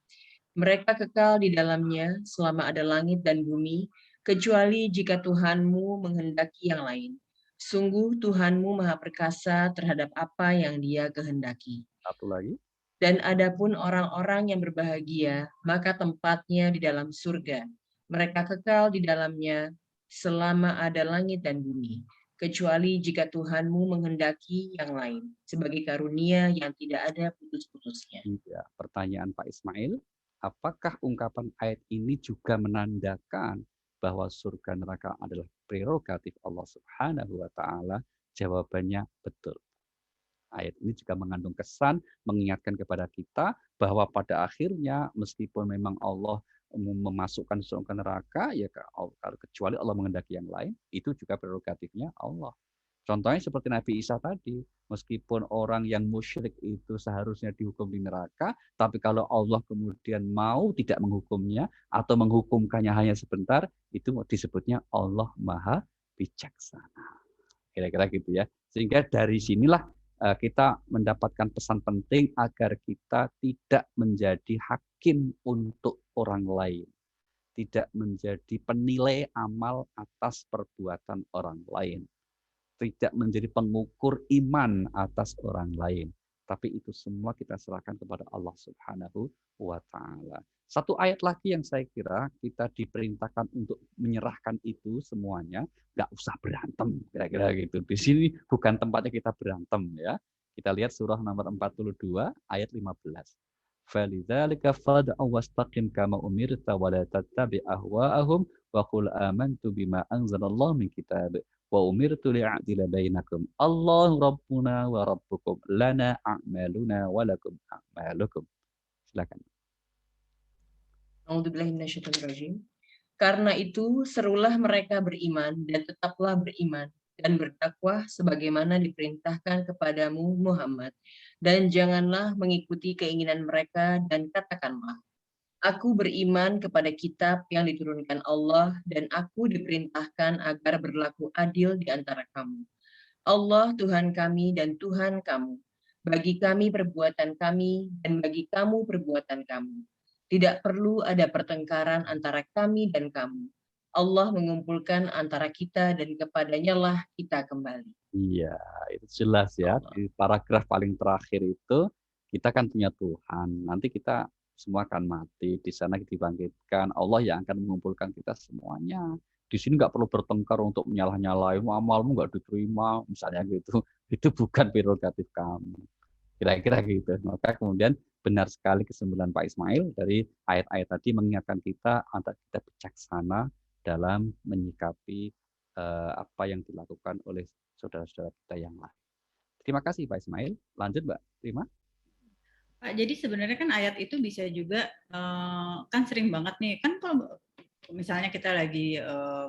[SPEAKER 3] Mereka kekal di dalamnya selama ada langit dan bumi, kecuali jika Tuhanmu menghendaki yang lain. Sungguh Tuhanmu Maha Perkasa terhadap apa yang Dia kehendaki.
[SPEAKER 2] Satu lagi.
[SPEAKER 3] Dan adapun orang-orang yang berbahagia, maka tempatnya di dalam surga. Mereka kekal di dalamnya selama ada langit dan bumi, kecuali jika Tuhanmu menghendaki yang lain, sebagai karunia yang tidak ada putus-putusnya.
[SPEAKER 2] Ya, pertanyaan Pak Ismail, apakah ungkapan ayat ini juga menandakan bahwa surga neraka adalah prerogatif Allah Subhanahu wa taala? Jawabannya betul. Ayat ini juga mengandung kesan mengingatkan kepada kita bahwa pada akhirnya meskipun memang Allah memasukkan surga neraka, ya kecuali Allah menghendaki yang lain, itu juga prerogatifnya Allah. Contohnya seperti Nabi Isa tadi, meskipun orang yang musyrik itu seharusnya dihukum di neraka, tapi kalau Allah kemudian mau tidak menghukumnya atau menghukumkannya hanya sebentar, itu disebutnya Allah Maha Bijaksana. Kira-kira gitu ya. Sehingga dari sinilah kita mendapatkan pesan penting agar kita tidak menjadi hakim untuk orang lain. Tidak menjadi penilai amal atas perbuatan orang lain. Tidak menjadi pengukur iman atas orang lain. Tapi itu semua kita serahkan kepada Allah Subhanahu wa taala. Satu ayat lagi yang saya kira kita diperintahkan untuk menyerahkan itu semuanya, nggak usah berantem, kira-kira gitu. Di sini bukan tempatnya kita berantem ya. Kita lihat surah nomor 42 ayat 15. فَلِذَلِكَ فَادْعُ وَاسْتَقِمْ كَمَا أُمِرْتَ وَلَا تَتَّبِعْ أَهْوَاءَهُمْ وَقُلْ آمَنْتُ بِمَا أَنزَلَ اللَّهُ مِنْ كِتَابٍ وَأُمِرْتُ لِأَعْدِلَ بَيْنَكُمْ اللَّهُ رَبُّنَا وَرَبُّكُمْ لَنَا أَعْمَالُنَا وَلَكُمْ أَعْمَالُكُم. Silakan.
[SPEAKER 3] Karena itu, serulah mereka beriman dan tetaplah beriman dan berdakwah sebagaimana diperintahkan kepadamu Muhammad. Dan janganlah mengikuti keinginan mereka dan katakanlah, aku beriman kepada kitab yang diturunkan Allah dan aku diperintahkan agar berlaku adil di antara kamu. Allah Tuhan kami dan Tuhan kamu. Bagi kami perbuatan kami dan bagi kamu perbuatan kamu. Tidak perlu ada pertengkaran antara kami dan kamu. Allah mengumpulkan antara kita dan kepadanya lah kita kembali.
[SPEAKER 2] Iya, itu jelas ya. Di paragraf paling terakhir itu, kita kan punya Tuhan. Nanti kita semua akan mati. Di sana dibangkitkan. Allah yang akan mengumpulkan kita semuanya. Di sini nggak perlu bertengkar untuk menyalah-nyalahi, amalmu nggak diterima, misalnya gitu. Itu bukan prerogatif kamu. Kira-kira gitu. Maka kemudian benar sekali kesimpulan Pak Ismail dari ayat-ayat tadi mengingatkan kita agar kita bijaksana dalam menyikapi apa yang dilakukan oleh saudara-saudara kita yang lain. Terima kasih Pak Ismail. Lanjut Mbak, terima.
[SPEAKER 1] Pak, jadi sebenarnya kan ayat itu bisa juga kan sering banget nih, kan kalau misalnya kita lagi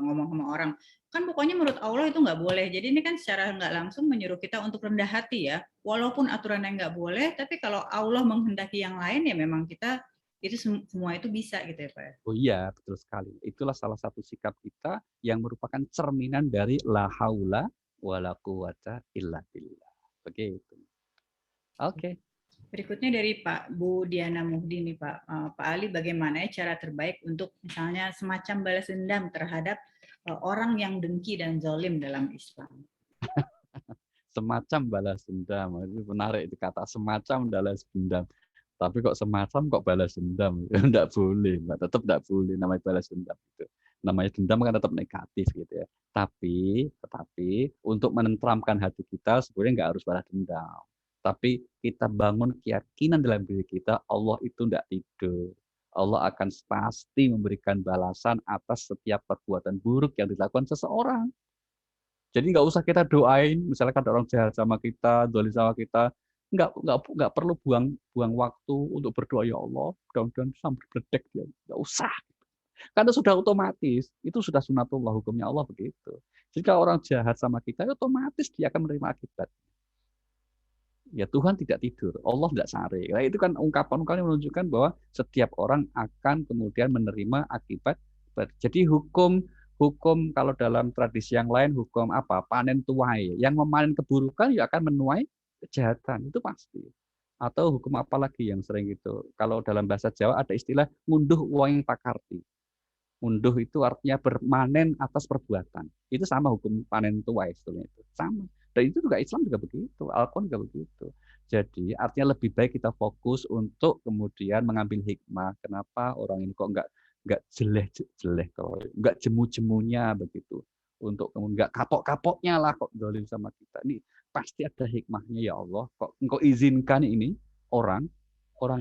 [SPEAKER 1] ngomong sama orang, kan pokoknya menurut Allah itu nggak boleh. Jadi ini kan secara nggak langsung menyuruh kita untuk rendah hati ya. Walaupun aturan yang nggak boleh, tapi kalau Allah menghendaki yang lain ya memang kita itu semua itu bisa gitu ya Pak ya?
[SPEAKER 2] Oh iya, betul sekali. Itulah salah satu sikap kita yang merupakan cerminan dari la haula wala quwata illa billah. Begitu. Oke.
[SPEAKER 1] Berikutnya dari Pak Bu Diana Muhdi nih Pak. Pak Ali, bagaimana cara terbaik untuk misalnya semacam balas dendam terhadap orang yang dengki dan zalim dalam Islam?
[SPEAKER 2] Semacam balas dendam. Itu menarik itu kata semacam balas dendam. Tapi kok semacam kok balas dendam? Enggak boleh, Mbak. Tetap enggak boleh namanya balas dendam itu. Namanya dendam kan tetap negatif gitu ya. Tetapi untuk menenteramkan hati kita sebenarnya enggak harus balas dendam. Tapi kita bangun keyakinan dalam diri kita, Allah itu enggak tidur. Allah akan pasti memberikan balasan atas setiap perbuatan buruk yang dilakukan seseorang. Jadi nggak usah kita doain, misalnya ada orang jahat sama kita, dolim sama kita, nggak perlu buang waktu untuk berdoa, ya Allah, mudah-mudahan sampai bledek dia, nggak usah. Karena sudah otomatis, itu sudah sunatullah, hukumnya Allah begitu. Jika orang jahat sama kita, ya otomatis dia akan menerima akibat. Ya Tuhan tidak tidur, Allah tidak sare. Nah, itu kan ungkapan-ungkapan yang menunjukkan bahwa setiap orang akan kemudian menerima akibat. Jadi hukum kalau dalam tradisi yang lain hukum apa? Panen tuai. Yang memanen keburukan ya akan menuai kejahatan, itu pasti. Atau hukum apa lagi yang sering itu? Kalau dalam bahasa Jawa ada istilah ngunduh uang pakarti. Ngunduh itu artinya bermanen atas perbuatan. Itu sama hukum panen tuai sebetulnya itu. Sama. Dan itu juga Islam juga begitu, Al-Quran juga begitu. Jadi artinya lebih baik kita fokus untuk kemudian mengambil hikmah. Kenapa orang ini kok nggak jeleh kalau nggak jemu-jemunya begitu. Untuk kemudian nggak kapok-kapoknya lah kok dolim sama kita. Ini pasti ada hikmahnya ya Allah. Kok engkau izinkan ini orang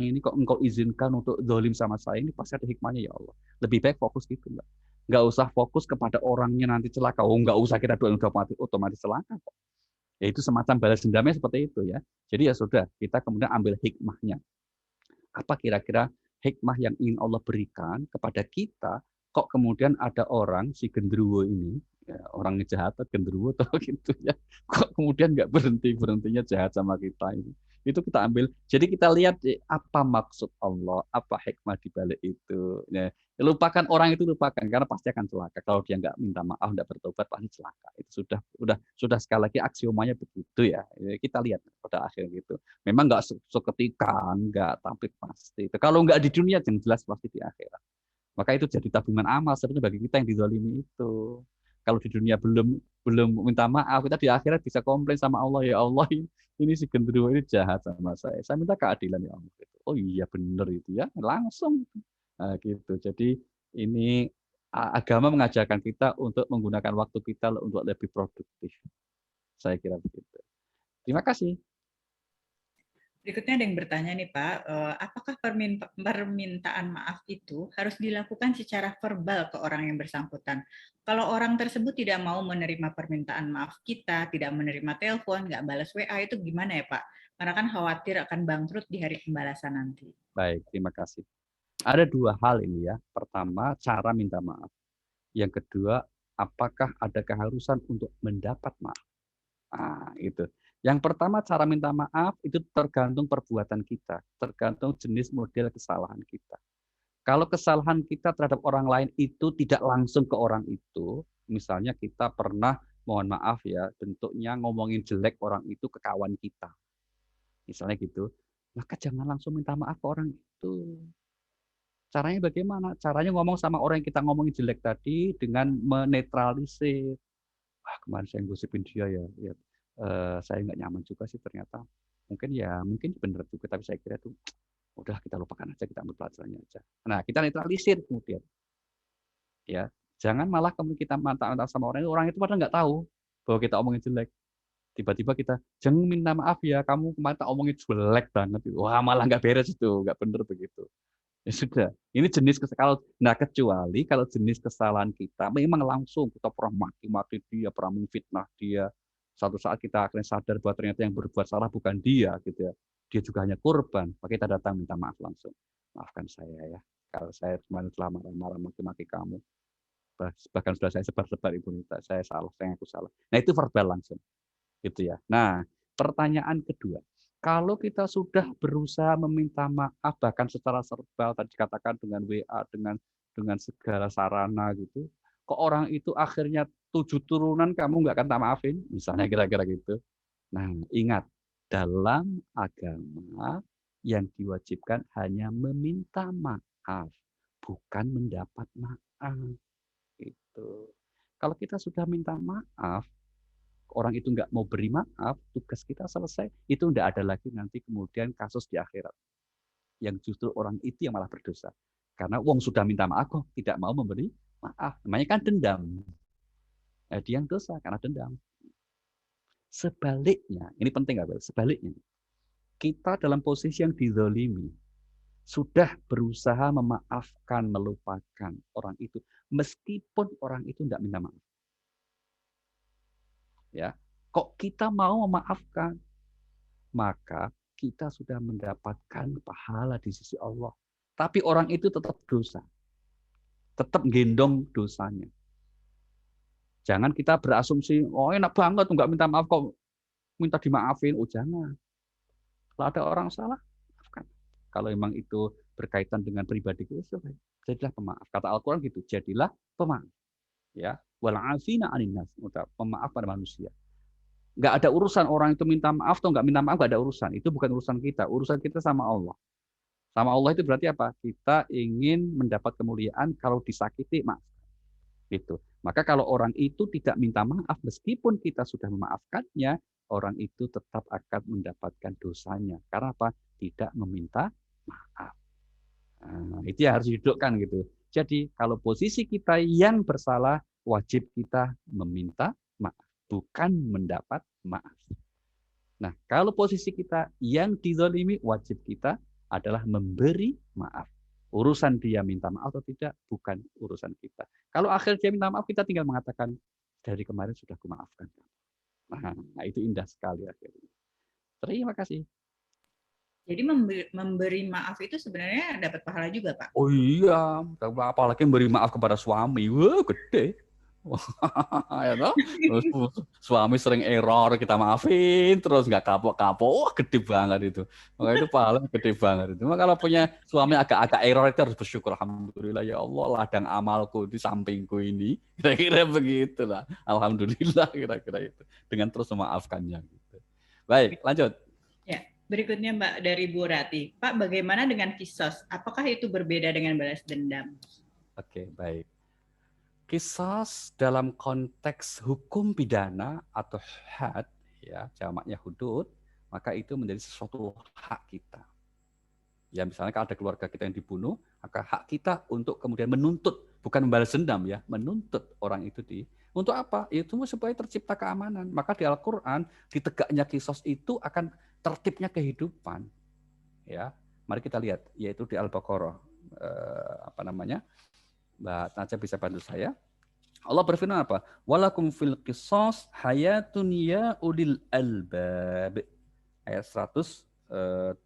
[SPEAKER 2] ini kok engkau izinkan untuk dolim sama saya, ini pasti ada hikmahnya ya Allah. Lebih baik fokus gitu, Mbak. Nggak usah fokus kepada orangnya nanti celaka. Oh, nggak usah kita doain otomatis celaka kok. Ya itu semacam balas dendamnya seperti itu ya. Jadi ya sudah, kita kemudian ambil hikmahnya. Apa kira-kira hikmah yang ingin Allah berikan kepada kita, kok kemudian ada orang, si genderuwo ini, ya, orang jahat genderuwo atau gitu ya, kok kemudian nggak berhentinya jahat sama kita ini. Itu kita ambil, jadi kita lihat apa maksud Allah, apa hikmah di balik itu. Ya, lupakan orang itu, lupakan karena pasti akan celaka. Kalau dia nggak minta maaf, nggak bertobat, pasti celaka. Itu sudah sekali lagi aksiomanya begitu ya. Kita lihat pada akhir gitu. Memang nggak seketika, nggak, tapi pasti. Kalau nggak di dunia, yang jelas pasti di akhirat. Maka itu jadi tabungan amal sebenarnya bagi kita yang dizalimi itu. Kalau di dunia belum minta maaf, kita di akhirat bisa komplain sama Allah, ya Allah ini si genderuwo ini jahat sama saya. Saya minta keadilan ya Allah. Oh iya benar itu ya, langsung. Nah, gitu. Jadi ini agama mengajarkan kita untuk menggunakan waktu kita untuk lebih produktif. Saya kira begitu. Terima kasih.
[SPEAKER 1] Berikutnya ada yang bertanya nih Pak, apakah permintaan maaf itu harus dilakukan secara verbal ke orang yang bersangkutan? Kalau orang tersebut tidak mau menerima permintaan maaf kita, tidak menerima telepon, nggak balas WA, itu gimana ya Pak? Karena kan khawatir akan bangkrut di hari pembalasan nanti.
[SPEAKER 2] Baik, terima kasih. Ada dua hal ini ya. Pertama, cara minta maaf. Yang kedua, apakah ada keharusan untuk mendapat maaf? Nah, itu. Yang pertama, cara minta maaf itu tergantung perbuatan kita, tergantung jenis model kesalahan kita. Kalau kesalahan kita terhadap orang lain itu tidak langsung ke orang itu, misalnya kita pernah, mohon maaf ya, bentuknya ngomongin jelek orang itu ke kawan kita. Misalnya gitu, maka jangan langsung minta maaf ke orang itu. Caranya bagaimana? Caranya ngomong sama orang yang kita ngomongin jelek tadi dengan menetralisir. Wah, kemarin saya gosipin dia ya, saya nggak nyaman juga sih ternyata. Mungkin benar juga, tapi saya kira tuh udah kita lupakan aja, kita ambil pelajarannya aja. Nah, kita netralisir kemudian. Ya, jangan malah kemudian kita mantap-mantap sama orang itu padahal nggak tahu bahwa kita omongin jelek. Tiba-tiba kita, jangan minta maaf ya, kamu kemarin tak omongin jelek banget. Wah, malah nggak beres itu, nggak bener begitu. Ya sudah, ini jenis kesalahan. Nah, kecuali kalau jenis kesalahan kita memang langsung kita pernah maki-maki dia, pernah menfitnah dia. Suatu saat kita akhirnya sadar bahwa ternyata yang berbuat salah bukan dia, gitu ya. Dia juga hanya korban. Maka kita datang minta maaf langsung. Maafkan saya ya, kalau saya kemarin telah marah-marah maki-maki kamu. Bahkan sudah saya sebar-sebar impunitas. Saya salah, saya ngaku salah. Nah, itu verbal langsung, gitu ya. Nah, pertanyaan kedua. Kalau kita sudah berusaha meminta maaf bahkan secara verbal tadi katakan dengan WA dengan segala sarana gitu, kok orang itu akhirnya 7 turunan kamu nggak akan tak maafin, misalnya kira-kira gitu. Nah, ingat dalam agama yang diwajibkan hanya meminta maaf, bukan mendapat maaf. Gitu. Kalau kita sudah minta maaf, orang itu nggak mau beri maaf, tugas kita selesai. Itu nggak ada lagi nanti kemudian kasus di akhirat. Yang justru orang itu yang malah berdosa. Karena wong sudah minta maaf kok tidak mau memberi maaf. Namanya kan dendam. Nah, dia yang dosa karena dendam. Sebaliknya, ini penting nggak? Sebaliknya, kita dalam posisi yang dizolimi, sudah berusaha memaafkan, melupakan orang itu, meskipun orang itu tidak minta maaf. Ya, kok kita mau memaafkan? Maka kita sudah mendapatkan pahala di sisi Allah. Tapi orang itu tetap dosa. Tetap gendong dosanya. Jangan kita berasumsi, oh enak banget nggak minta maaf kok minta dimaafin. Oh jangan. Kalau ada orang salah, maafkan. Kalau memang itu berkaitan dengan pribadi kita, jadilah pemaaf. Kata Al-Quran gitu, jadilah pemaaf. Ya, wal'afina 'anil nas, pemaaf pada manusia. Nggak ada urusan orang itu minta maaf atau nggak minta maaf, nggak ada urusan. Itu bukan urusan kita. Urusan kita sama Allah. Sama Allah itu berarti apa? Kita ingin mendapat kemuliaan, kalau disakiti, maaf. Gitu. Maka kalau orang itu tidak minta maaf, meskipun kita sudah memaafkannya, orang itu tetap akan mendapatkan dosanya. Karena apa? Tidak meminta maaf. Nah, itu yang harus didudukkan gitu. Jadi kalau posisi kita yang bersalah, wajib kita meminta maaf, bukan mendapat maaf. Nah, kalau posisi kita yang dizalimi, wajib kita adalah memberi maaf. Urusan dia minta maaf atau tidak, bukan urusan kita. Kalau akhir dia minta maaf, kita tinggal mengatakan, dari kemarin sudah kumaafkan. Nah, itu indah sekali akhirnya. Terima kasih.
[SPEAKER 1] Jadi memberi maaf itu sebenarnya dapat pahala juga, Pak?
[SPEAKER 2] Oh iya, apalagi memberi maaf kepada suami. Wah, gede. Ya toh? Suami sering error, kita maafin, terus nggak kapok-kapok, wah gede banget itu. Maka itu pahala gede banget itu. Maka kalau punya suami agak-agak error itu harus bersyukur, alhamdulillah ya Allah, ladang amalku di sampingku ini, kira-kira begitulah. Alhamdulillah kira-kira itu. Dengan terus memaafkannya. Gitu. Baik, lanjut.
[SPEAKER 1] Ya, berikutnya Mbak dari Bu Rati. Pak, bagaimana dengan kisos? Apakah itu berbeda dengan balas dendam?
[SPEAKER 2] Oke, baik. Qisas dalam konteks hukum pidana atau had, ya jamaknya hudud, maka itu menjadi sesuatu hak kita. Ya misalnya kalau ada keluarga kita yang dibunuh, maka hak kita untuk kemudian menuntut, bukan membalas dendam ya, menuntut orang itu untuk apa? Itu supaya tercipta keamanan. Maka di Al-Qur'an ditegaknya qisas itu akan tertibnya kehidupan. Ya, mari kita lihat, yaitu di Al-Baqarah. Mbak Naca bisa bantu saya. Allah berfirman apa? Walakum fil qisas hayatun ya ulil albab. Ayat 179.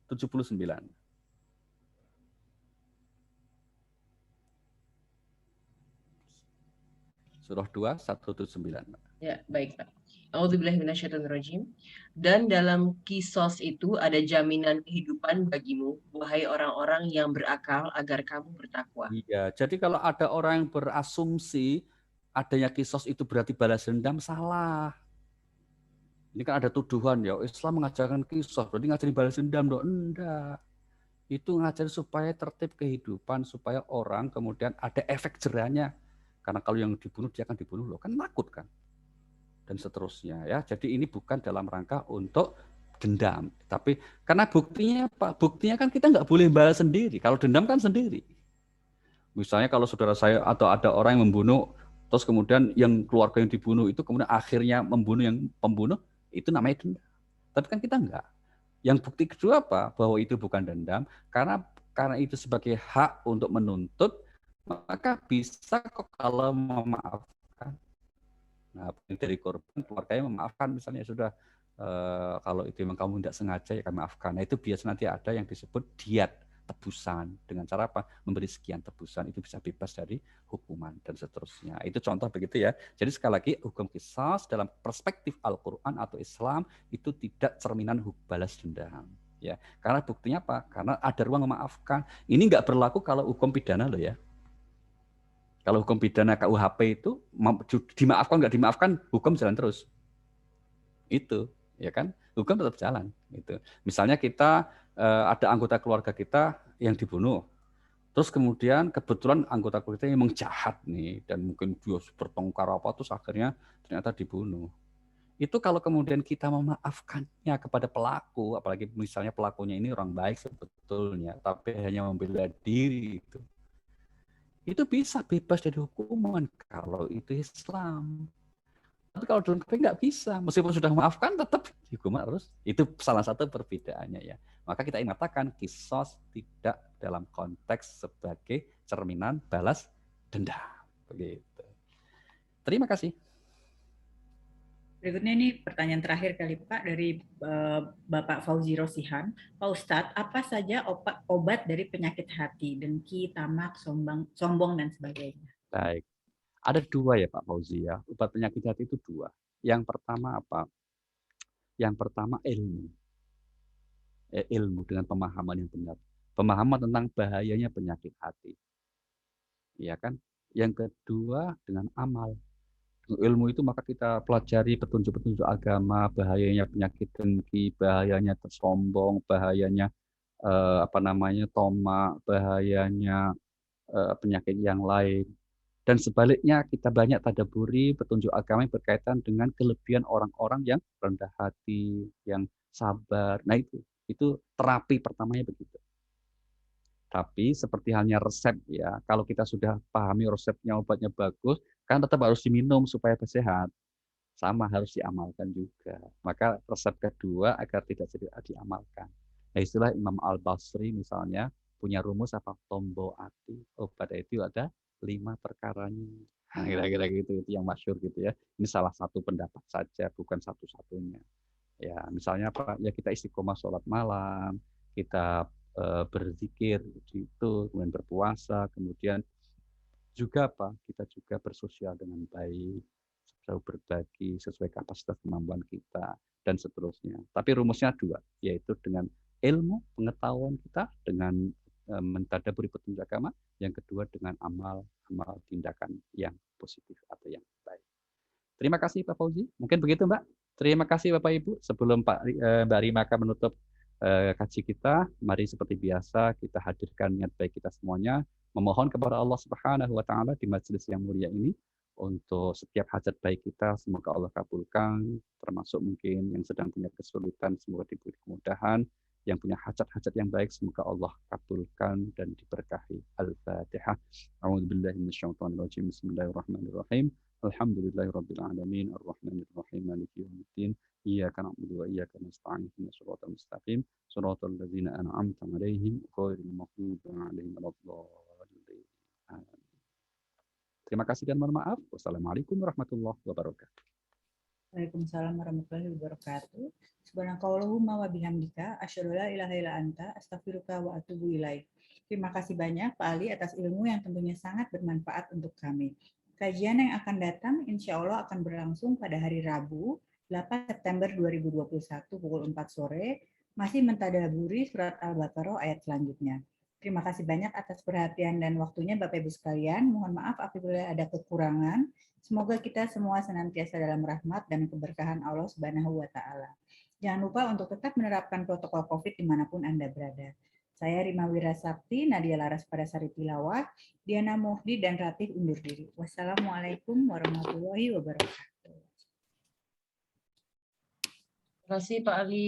[SPEAKER 2] Surah 2, 179.
[SPEAKER 3] Ya, baik, Pak. A'udzubillahiminasyaitonirrajim. Dan dalam kisos itu ada jaminan kehidupan bagimu, wahai orang-orang yang berakal, agar kamu bertakwa.
[SPEAKER 2] Iya, jadi kalau ada orang yang berasumsi adanya kisos itu berarti balas dendam, salah. Ini kan ada tuduhan ya, Islam mengajarkan kisos, berarti ngajarin balas dendam dong. Enggak. Itu ngajarin supaya tertib kehidupan, supaya orang kemudian ada efek jerahnya. Karena kalau yang dibunuh dia akan dibunuh loh, kan takut kan. Dan seterusnya ya. Jadi ini bukan dalam rangka untuk dendam, tapi karena buktinya Pak, buktinya kan kita nggak boleh balas sendiri. Kalau dendam kan sendiri. Misalnya kalau saudara saya atau ada orang yang membunuh, terus kemudian yang keluarga yang dibunuh itu kemudian akhirnya membunuh yang pembunuh, itu namanya dendam. Tapi kan kita enggak. Yang bukti kedua apa? Bahwa itu bukan dendam, karena itu sebagai hak untuk menuntut, maka bisa kok kalau memaafkan. Nah, dari korban keluarganya memaafkan, misalnya sudah kalau itu memang kamu tidak sengaja ya kami maafkan. Nah, itu biasa nanti ada yang disebut diat, tebusan. Dengan cara apa? Memberi sekian tebusan, itu bisa bebas dari hukuman dan seterusnya. Itu contoh begitu ya. Jadi sekali lagi, hukum qisas dalam perspektif Al-Quran atau Islam itu tidak cerminan balas dendam. Ya, karena buktinya apa? Karena ada ruang memaafkan. Ini nggak berlaku kalau hukum pidana loh ya. Kalau hukum pidana KUHP itu dimaafkan nggak dimaafkan, hukum jalan terus. Itu, ya kan? Hukum tetap jalan. Gitu. Misalnya kita ada anggota keluarga kita yang dibunuh, terus kemudian kebetulan anggota keluarga kita memang jahat nih, dan mungkin dia bertengkar apa, terus akhirnya ternyata dibunuh. Itu kalau kemudian kita memaafkannya kepada pelaku, apalagi misalnya pelakunya ini orang baik sebetulnya, tapi hanya membela diri itu bisa bebas dari hukuman kalau itu Islam. Tapi kalau dalam KPK nggak bisa, meskipun sudah memaafkan tetap hukuman harus. Itu salah satu perbedaannya ya. Maka kita mengatakan kisos tidak dalam konteks sebagai cerminan balas dendam. Begitu. Terima kasih.
[SPEAKER 1] Berikutnya ini pertanyaan terakhir kali Pak dari Bapak Fauzi Rosihan. Pak Ustadz, apa saja obat dari penyakit hati, dengki, tamak, sombong, dan sebagainya?
[SPEAKER 2] Baik. Ada dua ya Pak Fauzi ya. Obat penyakit hati itu dua. Yang pertama apa? Yang pertama ilmu. Ilmu dengan pemahaman yang benar. Pemahaman tentang bahayanya penyakit hati. Ya kan? Yang kedua dengan amal. Ilmu itu maka kita pelajari petunjuk-petunjuk agama, bahayanya penyakit dengki, bahayanya tersombong, bahayanya tomak, bahayanya penyakit yang lain. Dan sebaliknya kita banyak tadaburi petunjuk agama yang berkaitan dengan kelebihan orang-orang yang rendah hati, yang sabar. Nah itu terapi pertamanya begitu. Tapi seperti halnya resep ya, kalau kita sudah pahami resepnya, obatnya bagus, kan tetap harus diminum supaya sehat. Sama harus diamalkan juga. Maka resep kedua agar tidak diamalkan. Nah, istilah Imam Al-Basri misalnya punya rumus apa? Tombo ati. Obat itu ada 5 perkaranya. Nah, kira-kira gitu, itu yang masyhur gitu ya. Ini salah satu pendapat saja, bukan satu-satunya. Ya, misalnya apa? Ya kita istiqomah sholat malam, kita berzikir itu, kemudian berpuasa, kemudian juga apa? Kita juga bersosial dengan baik, selalu berbagi sesuai kapasitas kemampuan kita dan seterusnya. Tapi rumusnya dua, yaitu dengan ilmu pengetahuan kita, dengan mentadaburi petunjuk agama, yang kedua dengan amal tindakan yang positif atau yang baik. Terima kasih Pak Fauzi. Mungkin begitu Mbak. Terima kasih Bapak Ibu. Sebelum Mbak Rima akan menutup kaji kita, mari seperti biasa kita hadirkan niat baik kita semuanya, memohon kepada Allah Subhanahu wa taala di majelis yang mulia ini untuk setiap hajat baik kita semoga Allah kabulkan, termasuk mungkin yang sedang punya kesulitan semoga diberi kemudahan, yang punya hajat-hajat yang baik semoga Allah kabulkan dan diberkahi. Al-Fatihah. A'udzubillahi minasyaitonirrajim. Bismillahirrahmanirrahim. Alhamdulillahirabbil alamin arrahmanir rahim maliki yaumiddin. Iyyaka na'budu wa iyyaka nasta'in ihdinas siratal mustaqim siratal ladzina an'amta 'alaihim ghairil maghdubi 'alaihim waladdallin. Terima kasih dan mohon maaf. Wassalamualaikum warahmatullahi wabarakatuh.
[SPEAKER 1] Waalaikumsalam warahmatullahi wabarakatuh. Subhanakallahumma wa bihamdika asyhadu la ilaha illa anta astaghfiruka wa atubu ilaik. Terima kasih banyak Pak Ali atas ilmu yang tentunya sangat bermanfaat untuk kami. Kajian yang akan datang insya Allah akan berlangsung pada hari Rabu 8 September 2021 pukul 4 sore, masih mentadaburi surat Al-Baqarah ayat selanjutnya. Terima kasih banyak atas perhatian dan waktunya Bapak Ibu sekalian. Mohon maaf apabila ada kekurangan. Semoga kita semua senantiasa dalam rahmat dan keberkahan Allah Subhanahu wa taala. Jangan lupa untuk tetap menerapkan protokol Covid dimanapun Anda berada. Saya Rima Wirasakti, Nadia Laras Padasari Tilawah, Diana Muhdi dan Ratih undur diri. Wassalamualaikum warahmatullahi wabarakatuh.
[SPEAKER 3] Terima kasih Pak Ali.